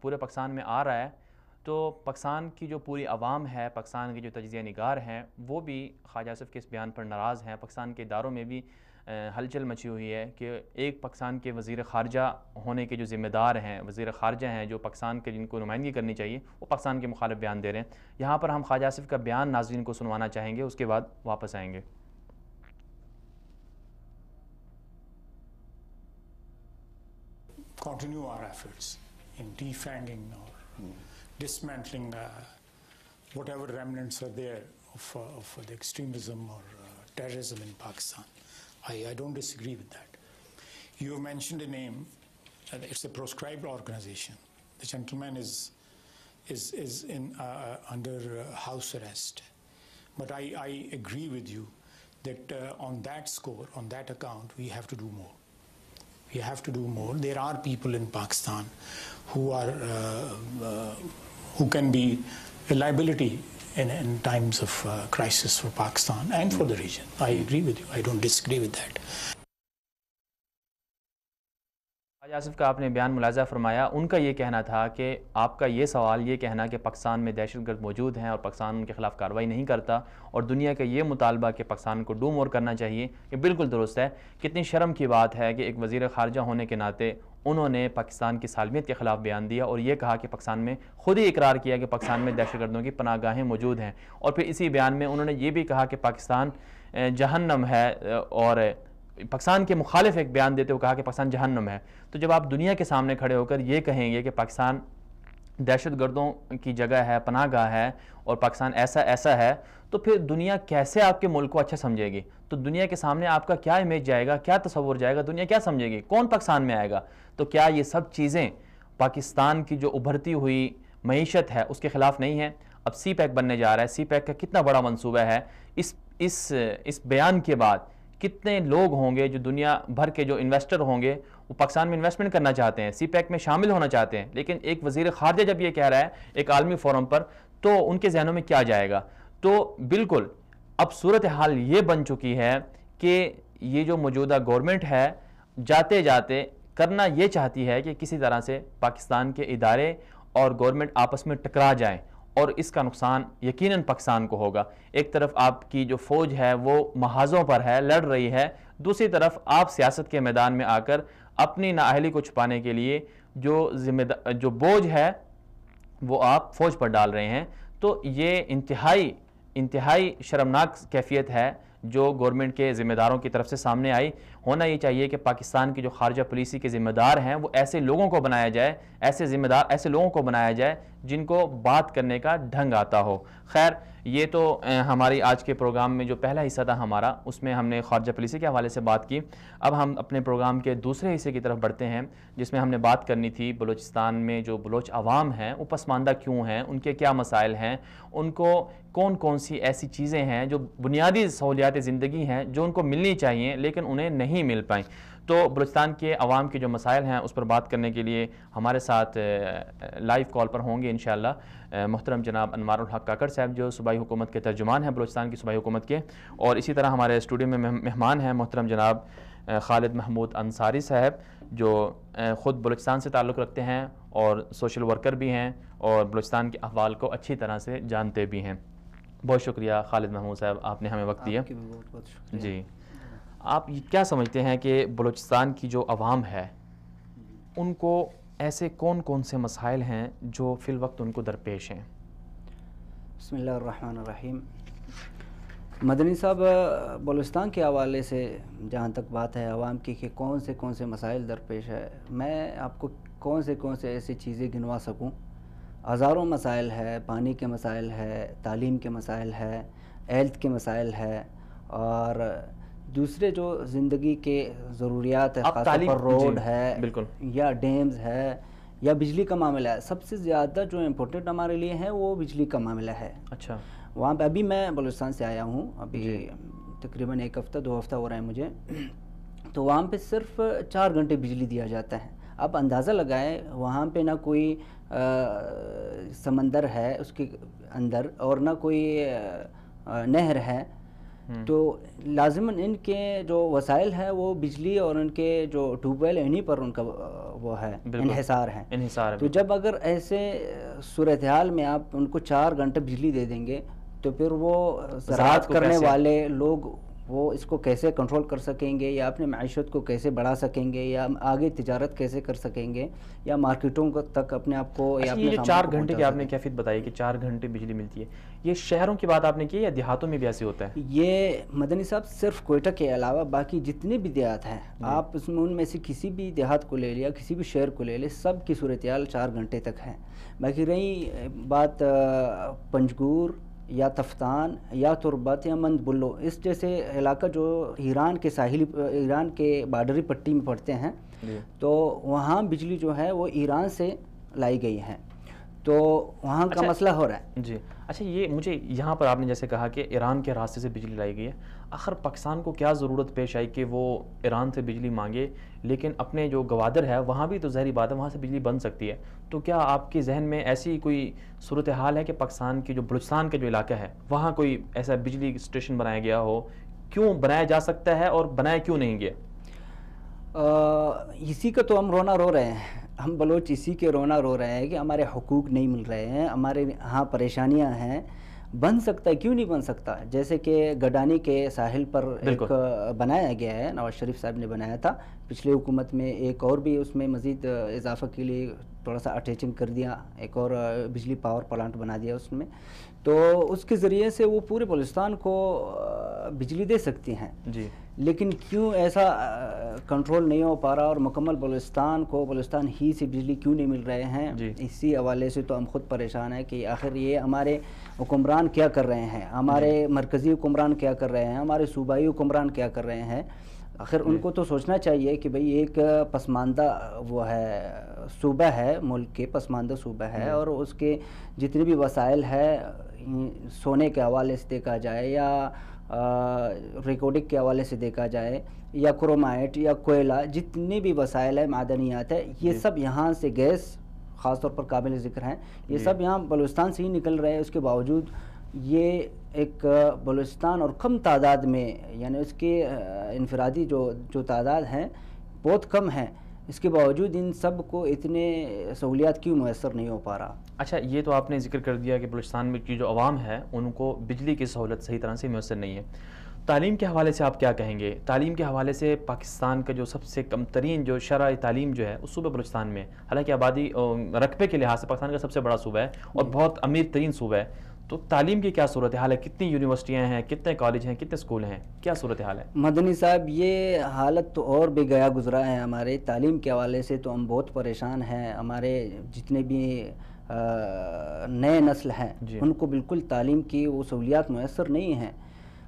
پورے پاکستان میں آ رہا ہے، تو پاکستان کی جو پوری عوام ہے، پاکستان کے جو تجزیہ نگار ہیں، وہ بھی خواجہ آصف کے اس بیان پر ناراض ہیں۔ پاکستان کے اداروں میں بھی ہلچل مچی ہوئی ہے کہ ایک پاکستان کے وزیر خارجہ ہونے کے جو ذمہ دار ہیں، وزیر خارجہ ہیں جو پاکستان کے جن کو نمائندگی کرنی چاہیے، وہ پاکستان کے مخالف بیان دے رہے ہیں۔ یہاں پر ہم خواجہ آصف کا بیان ناظرین کو سنوانا چاہیں گے، اس کے بعد واپس آئیں گے۔ Continue our efforts in defanging or dismantling whatever remnants are there of the extremism or terrorism in Pakistan. I don't disagree with that. You have mentioned a name. It's a proscribed organization. The gentleman is in under house arrest. But I agree with you that on that score, on that account, we have to do more. We have to do more. There are people in Pakistan who can be a liability in times of crisis for Pakistan and for the region. I agree with you. I don't disagree with that. خواجہ آصف کا آپ نے بیان ملاحظہ فرمایا، ان کا یہ کہنا تھا کہ آپ کا یہ سوال، یہ کہنا کہ پاکستان میں دہشت گرد موجود ہیں اور پاکستان ان کے خلاف کارروائی نہیں کرتا، اور دنیا کا یہ مطالبہ کہ پاکستان کو ڈو مور کرنا چاہیے، یہ بالکل درست ہے۔ کتنی شرم کی بات ہے کہ ایک وزیر خارجہ ہونے کے ناطے انہوں نے پاکستان کی سالمیت کے خلاف بیان دیا اور یہ کہا کہ پاکستان میں خود ہی اقرار کیا کہ پاکستان میں دہشت گردوں کی پناہ گاہیں موجود ہیں، اور پھر اسی بیان میں انہوں نے یہ بھی کہا کہ پاکستان جہنم ہے، اور پاکستان کے مخالف ایک بیان دیتے ہوئے کہا کہ پاکستان جہنم ہے۔ تو جب آپ دنیا کے سامنے کھڑے ہو کر یہ کہیں گے کہ پاکستان دہشت گردوں کی جگہ ہے، پناہ گاہ ہے، اور پاکستان ایسا ہے، تو پھر دنیا کیسے آپ کے ملک کو اچھا سمجھے گی؟ تو دنیا کے سامنے آپ کا کیا امیج جائے گا، کیا تصور جائے گا، دنیا کیا سمجھے گی، کون پاکستان میں آئے گا؟ تو کیا یہ سب چیزیں پاکستان کی جو ابھرتی ہوئی معیشت ہے اس کے خلاف نہیں ہے؟ اب سی پیک بننے جا رہا ہے، سی پیک کا کتنا بڑا منصوبہ ہے، اس بیان کے بعد کتنے لوگ ہوں گے جو دنیا بھر کے جو انویسٹر ہوں گے وہ پاکستان میں انویسٹمنٹ کرنا چاہتے ہیں، سی پیک میں شامل ہونا چاہتے ہیں، لیکن ایک وزیر خارجہ جب یہ کہہ رہا ہے ایک عالمی فورم پر، تو ان کے ذہنوں میں کیا جائے گا؟ تو بالکل اب صورتحال یہ بن چکی ہے کہ یہ جو موجودہ گورنمنٹ ہے جاتے جاتے کرنا یہ چاہتی ہے کہ کسی طرح سے پاکستان کے ادارے اور گورنمنٹ آپس میں ٹکرا جائیں، اور اس کا نقصان یقیناً پاکستان کو ہوگا۔ ایک طرف آپ کی جو فوج ہے وہ محاذوں پر ہے، لڑ رہی ہے، دوسری طرف آپ سیاست کے میدان میں آ کر اپنی نااہلی کو چھپانے کے لیے جو بوجھ ہے وہ آپ فوج پر ڈال رہے ہیں۔ تو یہ انتہائی شرمناک کیفیت ہے جو گورنمنٹ کے ذمہ داروں کی طرف سے سامنے آئی، ہونا یہ چاہیے کہ پاکستان کی جو خارجہ پالیسی کے ذمہ دار ہیں وہ ایسے لوگوں کو بنایا جائے، ایسے لوگوں کو بنایا جائے جن کو بات کرنے کا ڈھنگ آتا ہو۔ خیر، یہ تو ہماری آج کے پروگرام میں جو پہلا حصہ تھا ہمارا، اس میں ہم نے خارجہ پالیسی کے حوالے سے بات کی۔ اب ہم اپنے پروگرام کے دوسرے حصے کی طرف بڑھتے ہیں، جس میں ہم نے بات کرنی تھی بلوچستان میں جو بلوچ عوام ہیں وہ پسماندہ کیوں ہیں، ان کے کیا مسائل ہیں، ان کو کون کون سی ایسی چیزیں ہیں جو بنیادی سہولیات زندگی ہیں جو ان کو ملنی چاہیے لیکن انہیں نہیں مل پائیں۔ تو بلوچستان کے عوام کے جو مسائل ہیں اس پر بات کرنے کے لیے ہمارے ساتھ لائیو کال پر ہوں گے انشاءاللہ محترم جناب انوار الحق کاکڑ صاحب، جو صوبائی حکومت کے ترجمان ہیں بلوچستان کی صوبائی حکومت کے، اور اسی طرح ہمارے اسٹوڈیو میں مہمان ہیں محترم جناب خالد محمود انصاری صاحب، جو خود بلوچستان سے تعلق رکھتے ہیں اور سوشل ورکر بھی ہیں اور بلوچستان کے احوال کو اچھی طرح سے جانتے بھی ہیں۔ بہت شکریہ خالد محمود صاحب، آپ نے ہمیں وقت دیا۔ جی، آپ کیا سمجھتے ہیں کہ بلوچستان کی جو عوام ہے ان کو ایسے کون کون سے مسائل ہیں جو فی الوقت ان کو درپیش ہیں؟ بسم اللہ الرحمن الرحیم۔ مدنی صاحب، بلوچستان کے حوالے سے جہاں تک بات ہے عوام کی کہ کون سے مسائل درپیش ہے، میں آپ کو کون سے ایسی چیزیں گنوا سکوں؟ ہزاروں مسائل ہے، پانی کے مسائل ہے، تعلیم کے مسائل ہے، ہیلتھ کے مسائل ہے، اور دوسرے جو زندگی کے ضروریات ہے، خاص طور پر روڈ ہے یا ڈیمز ہے یا بجلی کا معاملہ ہے۔ سب سے زیادہ جو امپورٹنٹ ہمارے لیے ہے وہ بجلی کا معاملہ ہے۔ اچھا، وہاں پہ ابھی میں بلوچستان سے آیا ہوں، ابھی تقریباً 1 ہفتہ 2 ہفتہ ہو رہا ہے مجھے، تو وہاں پہ صرف 4 گھنٹے بجلی دیا جاتا ہے۔ اب اندازہ لگائیں، وہاں پہ نہ کوئی سمندر ہے اس کے اندر اور نہ کوئی نہر ہے، تو لازماً ان کے جو وسائل ہیں وہ بجلی اور ان کے جو ٹیوب ویل انہی پر ان کا وہ ہے انحصار ہے۔ تو جب اگر ایسے صورتحال میں آپ ان کو 4 گھنٹے بجلی دے دیں گے تو پھر وہ زراعت کرنے والے لوگ وہ اس کو کیسے کنٹرول کر سکیں گے، یا اپنے معیشت کو کیسے بڑھا سکیں گے، یا آگے تجارت کیسے کر سکیں گے، یا مارکیٹوں تک اپنے آپ کو یا یہ جو 4 گھنٹے کی آپ نے کیفیت بتائی کہ 4 گھنٹے بجلی ملتی ہے، یہ شہروں کی بات آپ نے کی یا دیہاتوں میں بھی ایسے ہوتا ہے؟ یہ مدنی صاحب صرف کوئٹہ کے علاوہ باقی جتنے بھی دیہات ہیں، آپ ان میں سے کسی بھی دیہات کو لے لیا، کسی بھی شہر کو لے لے، سب کی صورتحال 4 گھنٹے تک ہے۔ باقی رہی بات پنجگور یا تفتان یا تربت یا مند بلو، اس جیسے علاقہ جو ایران کے ساحلی، ایران کے بارڈری پٹی میں پڑتے ہیں، تو وہاں بجلی جو ہے وہ ایران سے لائی گئی ہے، تو وہاں کا مسئلہ ہو رہا ہے۔ جی اچھا، یہ مجھے یہاں پر آپ نے جیسے کہا کہ ایران کے راستے سے بجلی لائی گئی ہے، آخر پاکستان کو کیا ضرورت پیش آئی کہ وہ ایران سے بجلی مانگے، لیکن اپنے جو گوادر ہے وہاں بھی تو ظاہری بات ہے وہاں سے بجلی بن سکتی ہے، تو کیا آپ کے ذہن میں ایسی کوئی صورتحال ہے کہ پاکستان کی جو بلوچستان کا جو علاقہ ہے وہاں کوئی ایسا بجلی اسٹیشن بنایا گیا ہو؟ کیوں بنایا جا سکتا ہے اور بنایا کیوں نہیں گیا؟ اسی کا تو ہم رونا رو رہے ہیں، ہم بلوچ اسی کے رونا رو رہے ہیں کہ ہمارے حقوق نہیں مل رہے ہیں، ہمارے ہاں پریشانیاں ہیں۔ بن سکتا ہے، کیوں نہیں بن سکتا؟ جیسے کہ گڈانی کے ساحل پر ایک بنایا گیا ہے، نواز شریف صاحب نے بنایا تھا پچھلے حکومت میں، ایک اور بھی اس میں مزید اضافہ کے لیے تھوڑا سا اٹیچنگ کر دیا، ایک اور بجلی پاور پلانٹ بنا دیا اس میں، تو اس کے ذریعے سے وہ پورے بلوچستان کو بجلی دے سکتی ہیں۔ جی، لیکن کیوں ایسا کنٹرول نہیں ہو پا رہا اور مکمل بلوچستان کو بلوچستان ہی سے بجلی کیوں نہیں مل رہے ہیں؟ اسی حوالے سے تو ہم خود پریشان ہیں کہ آخر یہ ہمارے حکمران کیا کر رہے ہیں، ہمارے مرکزی حکمران کیا کر رہے ہیں، ہمارے صوبائی حکمران کیا کر رہے ہیں۔ آخر ان کو تو سوچنا چاہیے کہ بھئی ایک پسماندہ وہ ہے صوبہ ہے، ملک کے پسماندہ صوبہ ہے، اور اس کے جتنے بھی وسائل ہے، سونے کے حوالے سے دیکھا جائے یا ریکارڈنگ کے حوالے سے دیکھا جائے یا کرومائٹ یا کوئلہ، جتنے بھی وسائل ہے، معدنیات ہے، یہ سب یہاں سے، گیس خاص طور پر قابل ذکر ہیں، یہ سب یہاں بلوچستان سے ہی نکل رہے ہیں۔ اس کے باوجود یہ ایک بلوچستان اور کم تعداد میں، یعنی اس کے انفرادی جو تعداد ہیں بہت کم ہیں، اس کے باوجود ان سب کو اتنے سہولیات کیوں میسر نہیں ہو پا رہا؟ اچھا، یہ تو آپ نے ذکر کر دیا کہ بلوچستان میں کی جو عوام ہے ان کو بجلی کی سہولت صحیح طرح سے میسر نہیں ہے۔ تعلیم کے حوالے سے آپ کیا کہیں گے؟ تعلیم کے حوالے سے پاکستان کا جو سب سے کم ترین جو شرح تعلیم جو ہے اس صوبہ بلوچستان میں، حالانکہ آبادی رقبے کے لحاظ سے پاکستان کا سب سے بڑا صوبہ ہے اور بہت امیر ترین صوبہ ہے، تو تعلیم کی کیا صورتحال ہے؟ کتنی یونیورسٹیاں ہیں، کتنے کالج ہیں، کتنے اسکول ہیں، کیا صورتحال ہے؟ مدنی صاحب یہ حالت تو اور بھی گیا گزرا ہے. ہمارے تعلیم کے حوالے سے تو ہم بہت پریشان ہیں. ہمارے جتنے بھی نئے نسل ہیں ان کو بالکل تعلیم کی وہ سہولیات میسر نہیں ہیں.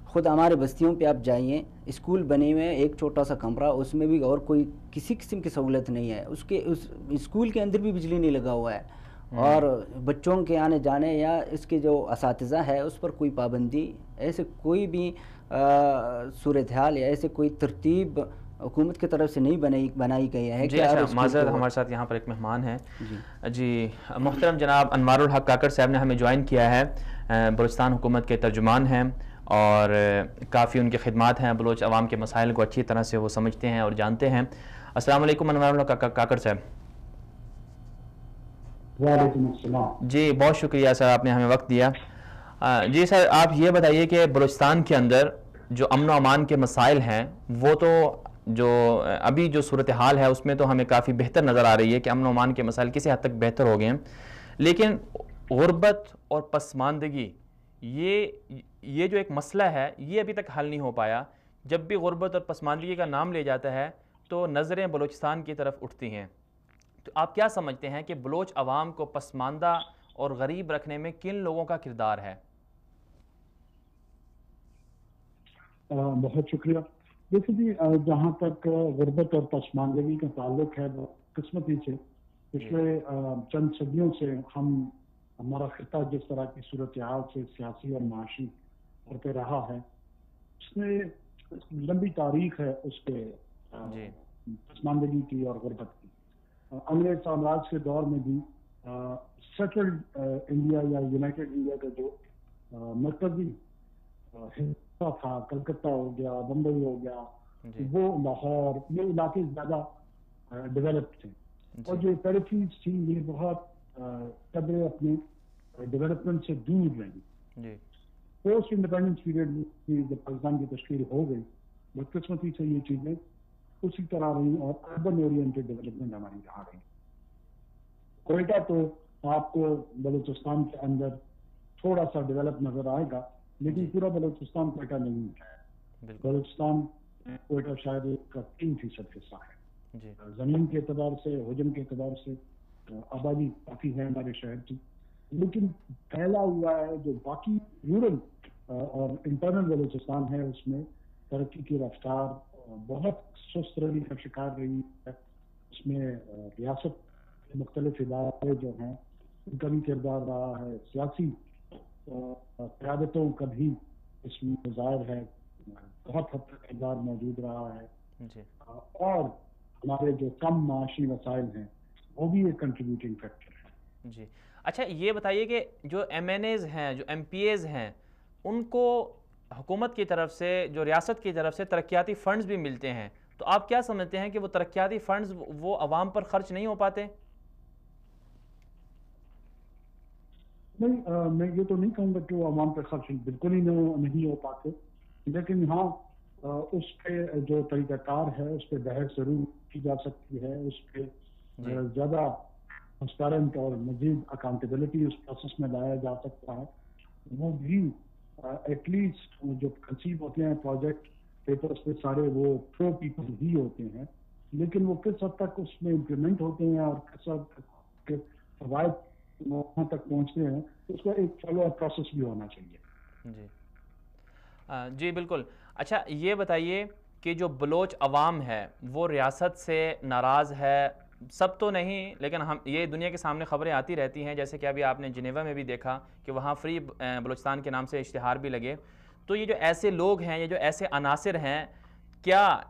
خود ہمارے بستیوں پہ آپ جائیے، اسکول بنے ہوئے ہیں، ایک چھوٹا سا کمرہ، اس میں بھی اور کوئی کسی قسم کی سہولت نہیں ہے. اس اسکول کے اندر بھی بجلی نہیں لگا ہوا ہے، اور بچوں کے آنے جانے یا اس کے جو اساتذہ ہے اس پر کوئی پابندی، ایسے کوئی بھی صورتحال یا ایسے کوئی ترتیب حکومت کی طرف سے نہیں بنائی گئی ہے. جی اچھا، معذرت، ہمارے ساتھ یہاں پر ایک مہمان ہیں. جی محترم جناب انوار الحق کاکڑ صاحب نے ہمیں جوائن کیا ہے. بلوچستان حکومت کے ترجمان ہیں اور کافی ان کی خدمات ہیں. بلوچ عوام کے مسائل کو اچھی طرح سے وہ سمجھتے ہیں اور جانتے ہیں. السلام علیکم انوار الحق کاکڑ صاحب. وعلیکم السلام. جی بہت شکریہ سر، آپ نے ہمیں وقت دیا. جی سر، آپ یہ بتائیے کہ بلوچستان کے اندر جو امن و امان کے مسائل ہیں وہ تو جو ابھی جو صورتحال ہے اس میں تو ہمیں کافی بہتر نظر آ رہی ہے کہ امن و امان کے مسائل کسی حد تک بہتر ہو گئے ہیں، لیکن غربت اور پسماندگی یہ جو ایک مسئلہ ہے یہ ابھی تک حل نہیں ہو پایا. جب بھی غربت اور پسماندگی کا نام لے جاتا ہے تو نظریں بلوچستان کی طرف اٹھتی ہیں. تو آپ کیا سمجھتے ہیں کہ بلوچ عوام کو پسماندہ اور غریب رکھنے میں کن لوگوں کا کردار ہے؟ بہت شکریہ. دیکھیں جی، جہاں تک غربت اور پسماندگی کا تعلق ہے، قسمتی سے پچھلے چند صدیوں سے ہمارا خطہ جس طرح کی صورتحال سے سیاسی اور معاشی طور پہ رہا ہے، اس میں لمبی تاریخ ہے اس کے پسماندگی کی اور غربت کی. انگریز سامراج کے دور میں بھی سیٹلڈ انڈیا یا یونائٹڈ انڈیا کا جو مرکزی حصہ تھا، کلکتہ ہو گیا، بمبئی ہو گیا، وہ لاہور، یہ علاقے زیادہ ڈیولپڈ تھے، اور جو ٹیریٹریز تھی یہ بہت قدرے اپنے ڈیولپمنٹ سے دور رہی. پوسٹ انڈیپینڈنس پیریڈ میں جب پاکستان کی تشکیل ہو گئی، بدقسمتی سے یہ چیزیں اسی طرح رہی اور اربن اورینٹڈ ڈیولپمنٹ ہماری رہا رہی. کوئٹہ تو آپ کو بلوچستان کے اندر تھوڑا سا ڈیولپ نظر آئے گا، لیکن پورا بلوچستان کوئٹہ نہیں ہے. بلوچستان کوئٹہ شاید کا 3% حصہ ہے. زمین کے اعتبار سے، حجم کے اعتبار سے آبادی کافی ہے ہمارے شہر کی، لیکن پھیلا ہوا ہے جو باقی رورل اور انٹرنل بلوچستان ہے اس میں ترقی کی رفتار بہت سست روی کا شکار رہی ہے. اس میں ریاست کے مختلف ادارے جو ہیں ان کا بھی کردار رہا ہے، سیاسی قیادتوں کا بھی اس میں ظاہر ہے بہت حد تک کردار موجود رہا ہے. اور ہمارے جو کم معاشی وسائل ہیں وہ بھی ایک کنٹریبیوٹنگ فیکٹر ہے. جی اچھا، یہ بتائیے کہ جو ایم این ایز ہیں، جو ایم پی ایز ہیں، ان کو حکومت کی طرف سے، جو ریاست کی طرف سے ترقیاتی فنڈز بھی ملتے ہیں، تو آپ کیا سمجھتے ہیں کہ وہ ترقیاتی فنڈز وہ عوام پر خرچ نہیں ہو پاتے؟ نہیں، میں یہ تو نہیں کہوں گا کہ وہ عوام پہ خرچ بالکل ہی نہیں ہو پاتے، لیکن ہاں اس کے جو طریقہ کار ہے اس پہ بحث ضرور کی جا سکتی ہے. اس پہ زیادہ ٹرانسپیرنٹ اور مزید اکاؤنٹیبلٹی اس پروسیس میں لایا جا سکتا ہے. وہ بھی ایٹ لیسٹ جو کنسیو ہوتے ہیں پروجیکٹ پیپرز پہ سارے وہ پرو پیپل ہی ہوتے ہیں، لیکن وہ کس حد تک اس میں امپلیمنٹ ہوتے ہیں اور کس حد تک کے فوائد وہاں تک پہنچتے ہیں، اس کا ایک فالو اپ پروسیس بھی ہونا چاہیے. جی بالکل. اچھا یہ بتائیے کہ جو بلوچ عوام ہے وہ ریاست سے ناراض ہے؟ سب تو نہیں، لیکن ہم یہ دنیا کے سامنے خبریں آتی رہتی ہیں، جیسے کہ ابھی آپ نے جنیوا میں بھی دیکھا کہ وہاں فری بلوچستان کے نام سے اشتہار بھی لگے. تو یہ جو ایسے لوگ ہیں، یہ جو ایسے عناصر ہیں، کیا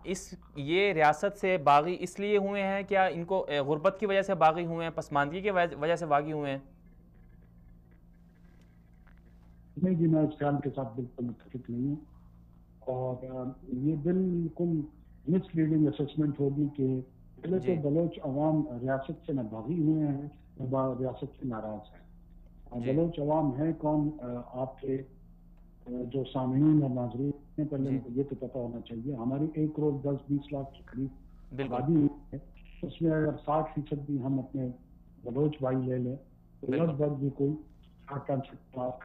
یہ ریاست سے باغی اس لیے ہوئے ہیں؟ کیا ان کو غربت کی وجہ سے باغی ہوئے ہیں، پسماندگی کی وجہ سے باغی ہوئے ہیں؟ نہیں جی، میں اس خیال کے ساتھ بالکل متفق نہیں ہوں، اور یہ بالکل مس لیڈنگ اسسمنٹ ہوگی کہ پہلے تو بلوچ عوام ریاست سے نہ باغی ہوئے ہیں نہ ریاست سے ناراض ہیں. بلوچ عوام ہے کون؟ آپ کے جو سامعین اور ناظرین ہیں پہلے ان کو یہ تو پتہ ہونا چاہیے ہماری 1 کروڑ 10-20 لاکھ کے قریب آبادی ہے. اس میں اگر 60% بھی ہم اپنے بلوچ بھائی لے لیں تو لگ بھگ بھی کوئی 60-65 لاکھ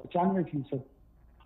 95%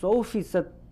100%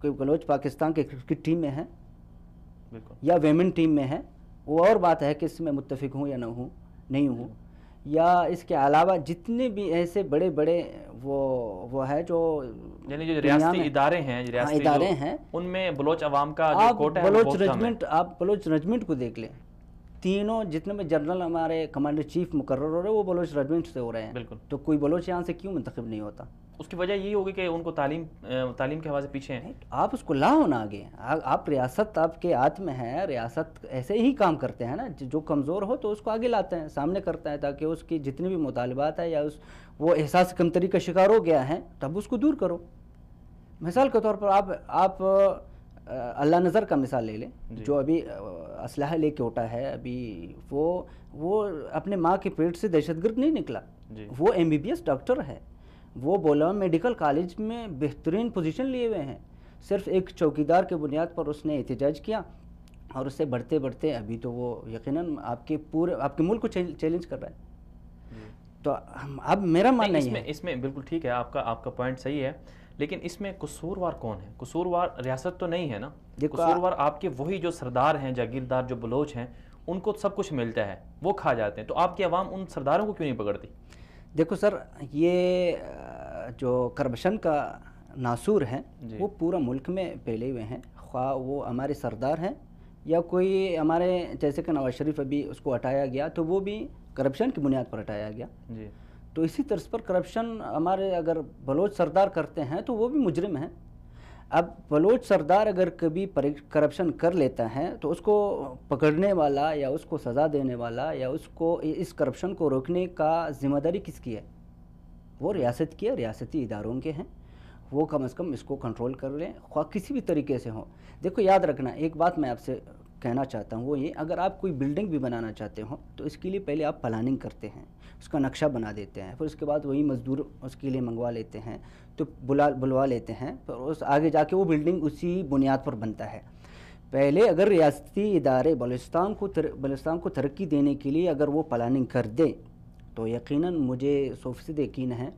کوئی بلوچ پاکستان کے کرکٹ ٹیم میں ہے بالکل یا ویمن ٹیم میں ہے، وہ اور بات ہے کہ اس میں متفق ہوں یا نہ ہوں نہیں ہوں، یا اس کے علاوہ جتنے بھی ایسے بڑے بڑے وہ ہے جو یعنی جو ریاستی ادارے ہیں، ادارے ہیں، ان میں بلوچ عوام کا جو کوٹا ہے آپ بلوچ رجمنٹ کو دیکھ لیں، تینوں جتنے میں جنرل ہمارے کمانڈر چیف مقرر ہو رہے ہیں وہ بلوچ رجمنٹ سے ہو رہے ہیں، بالکل، تو کوئی بلوچ یہاں سے کیوں منتخب نہیں ہوتا؟ اس کی وجہ یہی ہوگی کہ ان کو تعلیم کے حوالے سے پیچھے ہیں. آپ اس کو لاؤ نا آگے، آپ ریاست آپ کے ہاتھ میں ہے، ریاست ایسے ہی کام کرتے ہیں نا، جو کمزور ہو تو اس کو آگے لاتے ہیں، سامنے کرتے ہیں، تاکہ اس کی جتنے بھی مطالبات ہیں یا وہ احساس کمتری کا شکار ہو گیا ہے تب اس کو دور کرو. مثال کے طور پر آپ اللہ نظر کا مثال لے لیں، جو ابھی اسلحہ لے کے اٹھا ہے، ابھی وہ اپنے ماں کے پیٹ سے دہشت گرد نہیں نکلا، وہ MBBS ڈاکٹر ہے، وہ بولا میڈیکل کالج میں بہترین پوزیشن لیے ہوئے ہیں، صرف ایک چوکیدار کے بنیاد پر اس نے احتجاج کیا اور اس سے بڑھتے بڑھتے ابھی تو وہ یقیناً آپ کے ملک کو چیلنج کر رہا ہے. تو اب میرا ماننا ہے اس میں بالکل ٹھیک ہے، آپ کا پوائنٹ صحیح ہے، لیکن اس میں قصوروار کون ہے؟ قصوروار ریاست تو نہیں ہے نا، قصوروار آپ کے وہی جو سردار ہیں، جاگیردار جو بلوچ ہیں، ان کو سب کچھ ملتا ہے، وہ کھا جاتے ہیں، تو آپ کی عوام ان سرداروں کو کیوں نہیں پکڑتی؟ دیکھو سر، یہ جو کرپشن کا ناسور ہے وہ پورا ملک میں پھیلے ہوئے ہیں، خواہ وہ ہمارے سردار ہیں یا کوئی ہمارے جیسے کہ نواز شریف ابھی اس کو ہٹایا گیا تو وہ بھی کرپشن کی بنیاد پر ہٹایا گیا. تو اسی طرز پر کرپشن ہمارے اگر بلوچ سردار کرتے ہیں تو وہ بھی مجرم ہیں. اب بلوچ سردار اگر کبھی کرپشن کر لیتا ہے تو اس کو پکڑنے والا یا اس کو سزا دینے والا یا اس کو اس کرپشن کو روکنے کا ذمہ داری کس کی ہے؟ وہ ریاست کی ہے، ریاستی اداروں کے ہیں، وہ کم از کم اس کو کنٹرول کر لیں، خواہ کسی بھی طریقے سے ہو. دیکھو یاد رکھنا ایک بات میں آپ سے کہنا چاہتا ہوں، وہ یہ اگر آپ کوئی بلڈنگ بھی بنانا چاہتے ہو تو اس کے لیے پہلے آپ پلاننگ کرتے ہیں، اس کا نقشہ بنا دیتے ہیں، پھر اس کے بعد وہی مزدور اس کے لیے منگوا لیتے ہیں، تو بلوا لیتے ہیں، پھر اس آگے جا کے وہ بلڈنگ اسی بنیاد پر بنتا ہے. پہلے اگر ریاستی ادارے بلوچستان کو ترقی دینے کے لیے اگر وہ پلاننگ کر دیں تو یقیناً مجھے 100% یقین ہے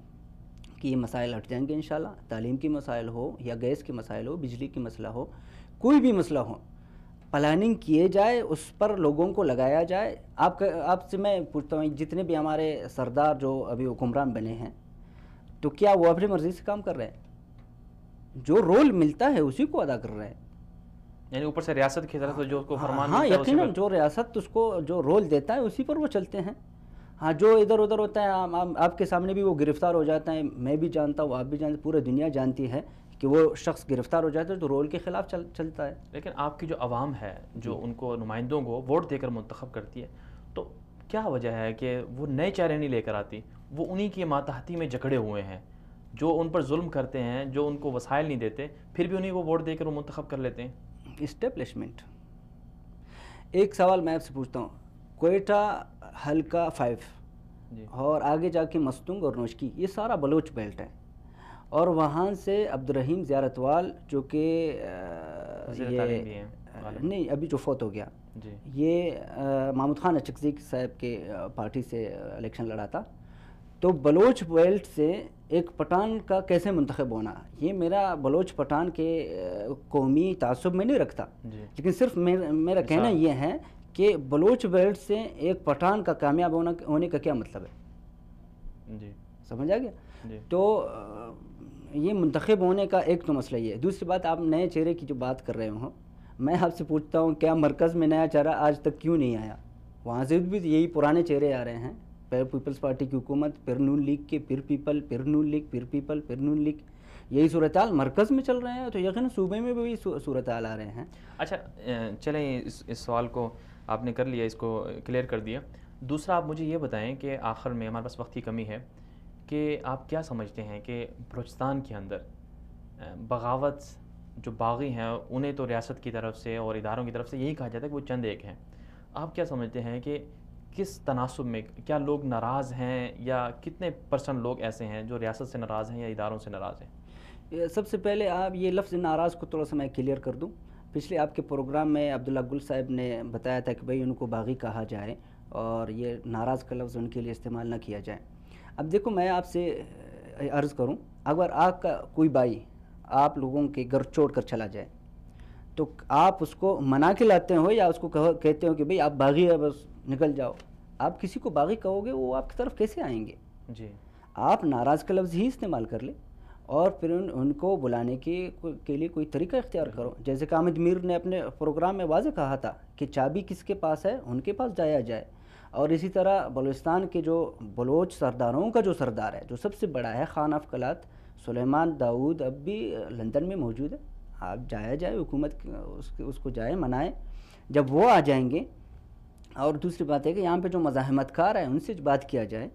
کہ یہ مسائل ہٹ جائیں گے انشاءاللہ. تعلیم کی مسائل ہو یا گیس کے مسائل ہو، بجلی کی مسئلہ ہو، کوئی بھی مسئلہ ہو، پلاننگ کیے جائے، اس پر لوگوں کو لگایا جائے. آپ سے میں پوچھتا ہوں، جتنے بھی ہمارے سردار جو ابھی حکمران بنے ہیں تو کیا وہ اپنی مرضی سے کام کر رہے ہیں؟ جو رول ملتا ہے اسی کو ادا کر رہے ہیں، یعنی اوپر سے ریاست کی طرف سے جو اس کو فرمان ہاں ملتا ہے یقیناً جو ریاست اس کو جو رول دیتا ہے اسی پر وہ چلتے ہیں. ہاں جو ادھر ادھر ہوتا ہے آپ کے سامنے بھی وہ گرفتار ہو جاتا ہے، میں بھی جانتا ہوں، آپ بھی جانتے، پورے دنیا جانتی ہے کہ وہ شخص گرفتار ہو جاتا ہے تو رول کے خلاف چلتا ہے. لیکن آپ کی جو عوام ہے جو ان کو نمائندوں کو ووٹ دے کر منتخب کرتی ہے، تو کیا وجہ ہے کہ وہ نئے چہرے نہیں لے کر آتی؟ وہ انہی کی ماتحتی میں جکڑے ہوئے ہیں، جو ان پر ظلم کرتے ہیں، جو ان کو وسائل نہیں دیتے، پھر بھی انہیں وہ ووٹ دے کر وہ منتخب کر لیتے ہیں. اسٹیبلشمنٹ. ایک سوال میں آپ سے پوچھتا ہوں، کوئٹہ حلقہ 5 اور آگے جا کے مستونگ اور نوشکی یہ سارا بلوچ بیلٹ ہے، اور وہاں سے عبدالرحیم زیارتوال جو کہ نہیں ابھی جو فوت ہو گیا، یہ محمود خان اچکزئی صاحب کے پارٹی سے الیکشن لڑا تھا. تو بلوچ بیلٹ سے ایک پٹھان کا کیسے منتخب ہونا؟ یہ میرا بلوچ پٹھان کے قومی تعصب میں نہیں رکھتا، لیکن صرف میرا کہنا یہ ہے کہ بلوچ بیلٹ سے ایک پٹھان کا کامیاب ہونے کا کیا مطلب ہے؟ سمجھ آ گیا؟ تو یہ منتخب ہونے کا ایک تو مسئلہ یہ ہے. دوسری بات، آپ نئے چہرے کی جو بات کر رہے ہوں، میں آپ سے پوچھتا ہوں کیا مرکز میں نیا چہرہ آج تک کیوں نہیں آیا؟ وہاں سے بھی یہی پرانے چہرے آ رہے ہیں. پھر پیپلز پارٹی کی حکومت، پھر نون لیگ کے، پھر پیپل، پھر نون لیگ، پھر پیپل، پھر نون لیگ، یہی صورتحال مرکز میں چل رہے ہیں، تو یقیناً صوبے میں بھی صورتحال آ رہے ہیں. اچھا چلیں، اس سوال کو آپ نے کر لیا، اس کو کلیئر کر دیا. دوسرا آپ مجھے یہ بتائیں کہ آخر میں ہمارے پاس وقت کی کمی ہے، کہ آپ کیا سمجھتے ہیں کہ بلوچستان کے اندر بغاوت جو باغی ہیں انہیں تو ریاست کی طرف سے اور اداروں کی طرف سے یہی کہا جاتا ہے کہ وہ چند ایک ہیں. آپ کیا سمجھتے ہیں کہ کس تناسب میں کیا لوگ ناراض ہیں، یا کتنے % لوگ ایسے ہیں جو ریاست سے ناراض ہیں یا اداروں سے ناراض ہیں؟ سب سے پہلے آپ یہ لفظ ناراض کو تھوڑا سا میں کلیئر کر دوں. پچھلے آپ کے پروگرام میں عبداللہ گل صاحب نے بتایا تھا کہ بھئی ان کو باغی کہا جائے اور یہ ناراض کا لفظ ان کے لیے استعمال نہ کیا جائے. اب دیکھو میں آپ سے عرض کروں، اگر آپ کا کوئی بھائی آپ لوگوں کے گھر چھوڑ کر چلا جائے، تو آپ اس کو منا کے لاتے ہو یا اس کو کہتے ہو کہ بھئی آپ باغی ہے بس نکل جاؤ؟ آپ کسی کو باغی کہو گے وہ آپ کی طرف کیسے آئیں گے؟ جی آپ ناراض کا لفظ ہی استعمال کر لیں اور پھر ان کو بلانے کے لیے کوئی طریقہ اختیار کرو. جیسے کہ حامد میر نے اپنے پروگرام میں واضح کہا تھا کہ چابی کس کے پاس ہے ان کے پاس جایا جائے. اور اسی طرح بلوچستان کے جو بلوچ سرداروں کا جو سردار ہے جو سب سے بڑا ہے خان آف کلات سلیمان داؤد اب بھی لندن میں موجود ہے. آپ جایا جائے، حکومت اس کو جائے منائے. جب وہ آ جائیں گے اور دوسری بات ہے کہ یہاں پہ جو مزاحمت کار ہیں ان سے بات کیا جائے،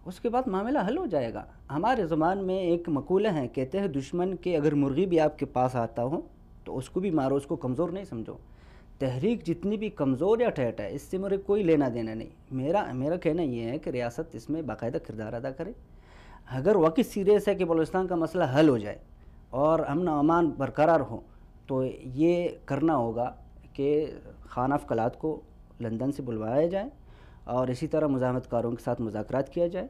اس کے بعد معاملہ حل ہو جائے گا. ہمارے زبان میں ایک مقولہ ہے، کہتے ہیں دشمن کے اگر مرغی بھی آپ کے پاس آتا ہو تو اس کو بھی مارو، اس کو کمزور نہیں سمجھو. تحریک جتنی بھی کمزور یا ٹھیٹ ہے اس سے میرے کوئی لینا دینا نہیں. میرا کہنا یہ ہے کہ ریاست اس میں باقاعدہ کردار ادا کرے. اگر واقعی سیریس ہے کہ بلوچستان کا مسئلہ حل ہو جائے اور امن و امان برقرار ہو تو یہ کرنا ہوگا کہ خان آف کلات کو لندن سے بلوایا جائے اور اسی طرح مزاحمت کاروں کے ساتھ مذاکرات کیا جائے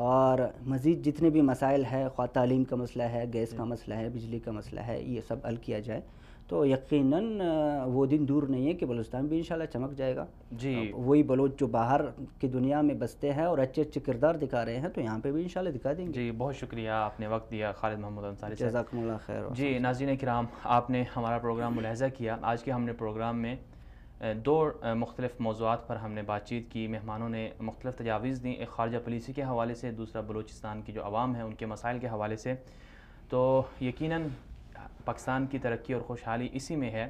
اور مزید جتنے بھی مسائل ہے، خواہ تعلیم کا مسئلہ ہے، گیس کا مسئلہ ہے، بجلی کا مسئلہ ہے، یہ سب حل کیا جائے تو یقیناً وہ دن دور نہیں ہے کہ بلوچستان بھی انشاءاللہ چمک جائے گا. جی وہی بلوچ جو باہر کی دنیا میں بستے ہیں اور اچھے اچھے کردار دکھا رہے ہیں تو یہاں پہ بھی انشاءاللہ دکھا دیں گے. جی بہت شکریہ، آپ نے وقت دیا خالد محمود انصاری صاحب. جزاکم اللہ خیر. جی ناظرین کرام، آپ نے ہمارا پروگرام ملاحظہ کیا. آج کے ہم نے پروگرام میں دو مختلف موضوعات پر ہم نے بات چیت کی. مہمانوں نے مختلف تجاویز دیں، ایک خارجہ پالیسی کے حوالے سے، دوسرا بلوچستان کی جو عوام ہے ان کے مسائل کے حوالے سے. تو یقیناً پاکستان کی ترقی اور خوشحالی اسی میں ہے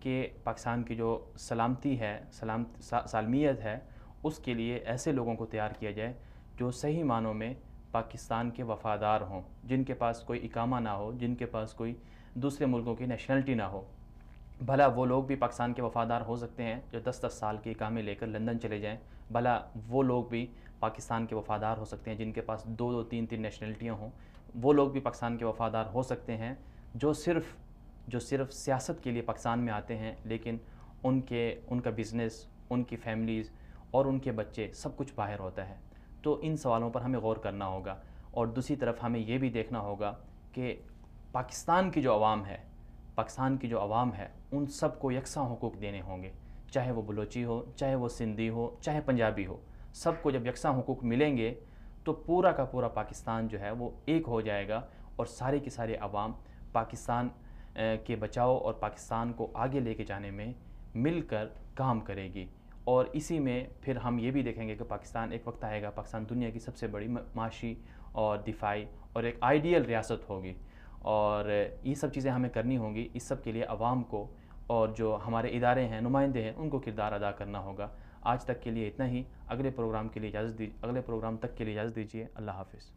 کہ پاکستان کی جو سلامتی ہے، سالمیت ہے، اس کے لیے ایسے لوگوں کو تیار کیا جائے جو صحیح معنوں میں پاکستان کے وفادار ہوں، جن کے پاس کوئی اقامہ نہ ہو، جن کے پاس کوئی دوسرے ملکوں کی نیشنلٹی نہ ہو. بھلا وہ لوگ بھی پاکستان کے وفادار ہو سکتے ہیں جو 10-10 سال کے اقامے لے کر لندن چلے جائیں. بھلا وہ لوگ بھی پاکستان کے وفادار ہو سکتے ہیں جن کے پاس 2-2 3-3 نیشنلٹیاں ہوں. وہ لوگ بھی پاکستان کے وفادار ہو سکتے ہیں جو صرف سیاست کے لیے پاکستان میں آتے ہیں، لیکن ان کا بزنس، ان کی فیملیز اور ان کے بچے سب کچھ باہر ہوتا ہے. تو ان سوالوں پر ہمیں غور کرنا ہوگا. اور دوسری طرف ہمیں یہ بھی دیکھنا ہوگا کہ پاکستان کی جو عوام ہے ان سب کو یکساں حقوق دینے ہوں گے، چاہے وہ بلوچی ہو، چاہے وہ سندھی ہو، چاہے پنجابی ہو. سب کو جب یکساں حقوق ملیں گے تو پورا کا پورا پاکستان جو ہے وہ ایک ہو جائے گا اور سارے کے سارے عوام پاکستان کے بچاؤ اور پاکستان کو آگے لے کے جانے میں مل کر کام کرے گی. اور اسی میں پھر ہم یہ بھی دیکھیں گے کہ پاکستان ایک وقت آئے گا، پاکستان دنیا کی سب سے بڑی معاشی اور دفاعی اور ایک آئیڈیل ریاست ہوگی. اور یہ سب چیزیں ہمیں کرنی ہوں گی. اس سب کے لیے عوام کو اور جو ہمارے ادارے ہیں، نمائندے ہیں، ان کو کردار ادا کرنا ہوگا. آج تک کے لیے اتنا ہی. اگلے پروگرام تک کے لیے اجازت دیجیے. اللہ حافظ.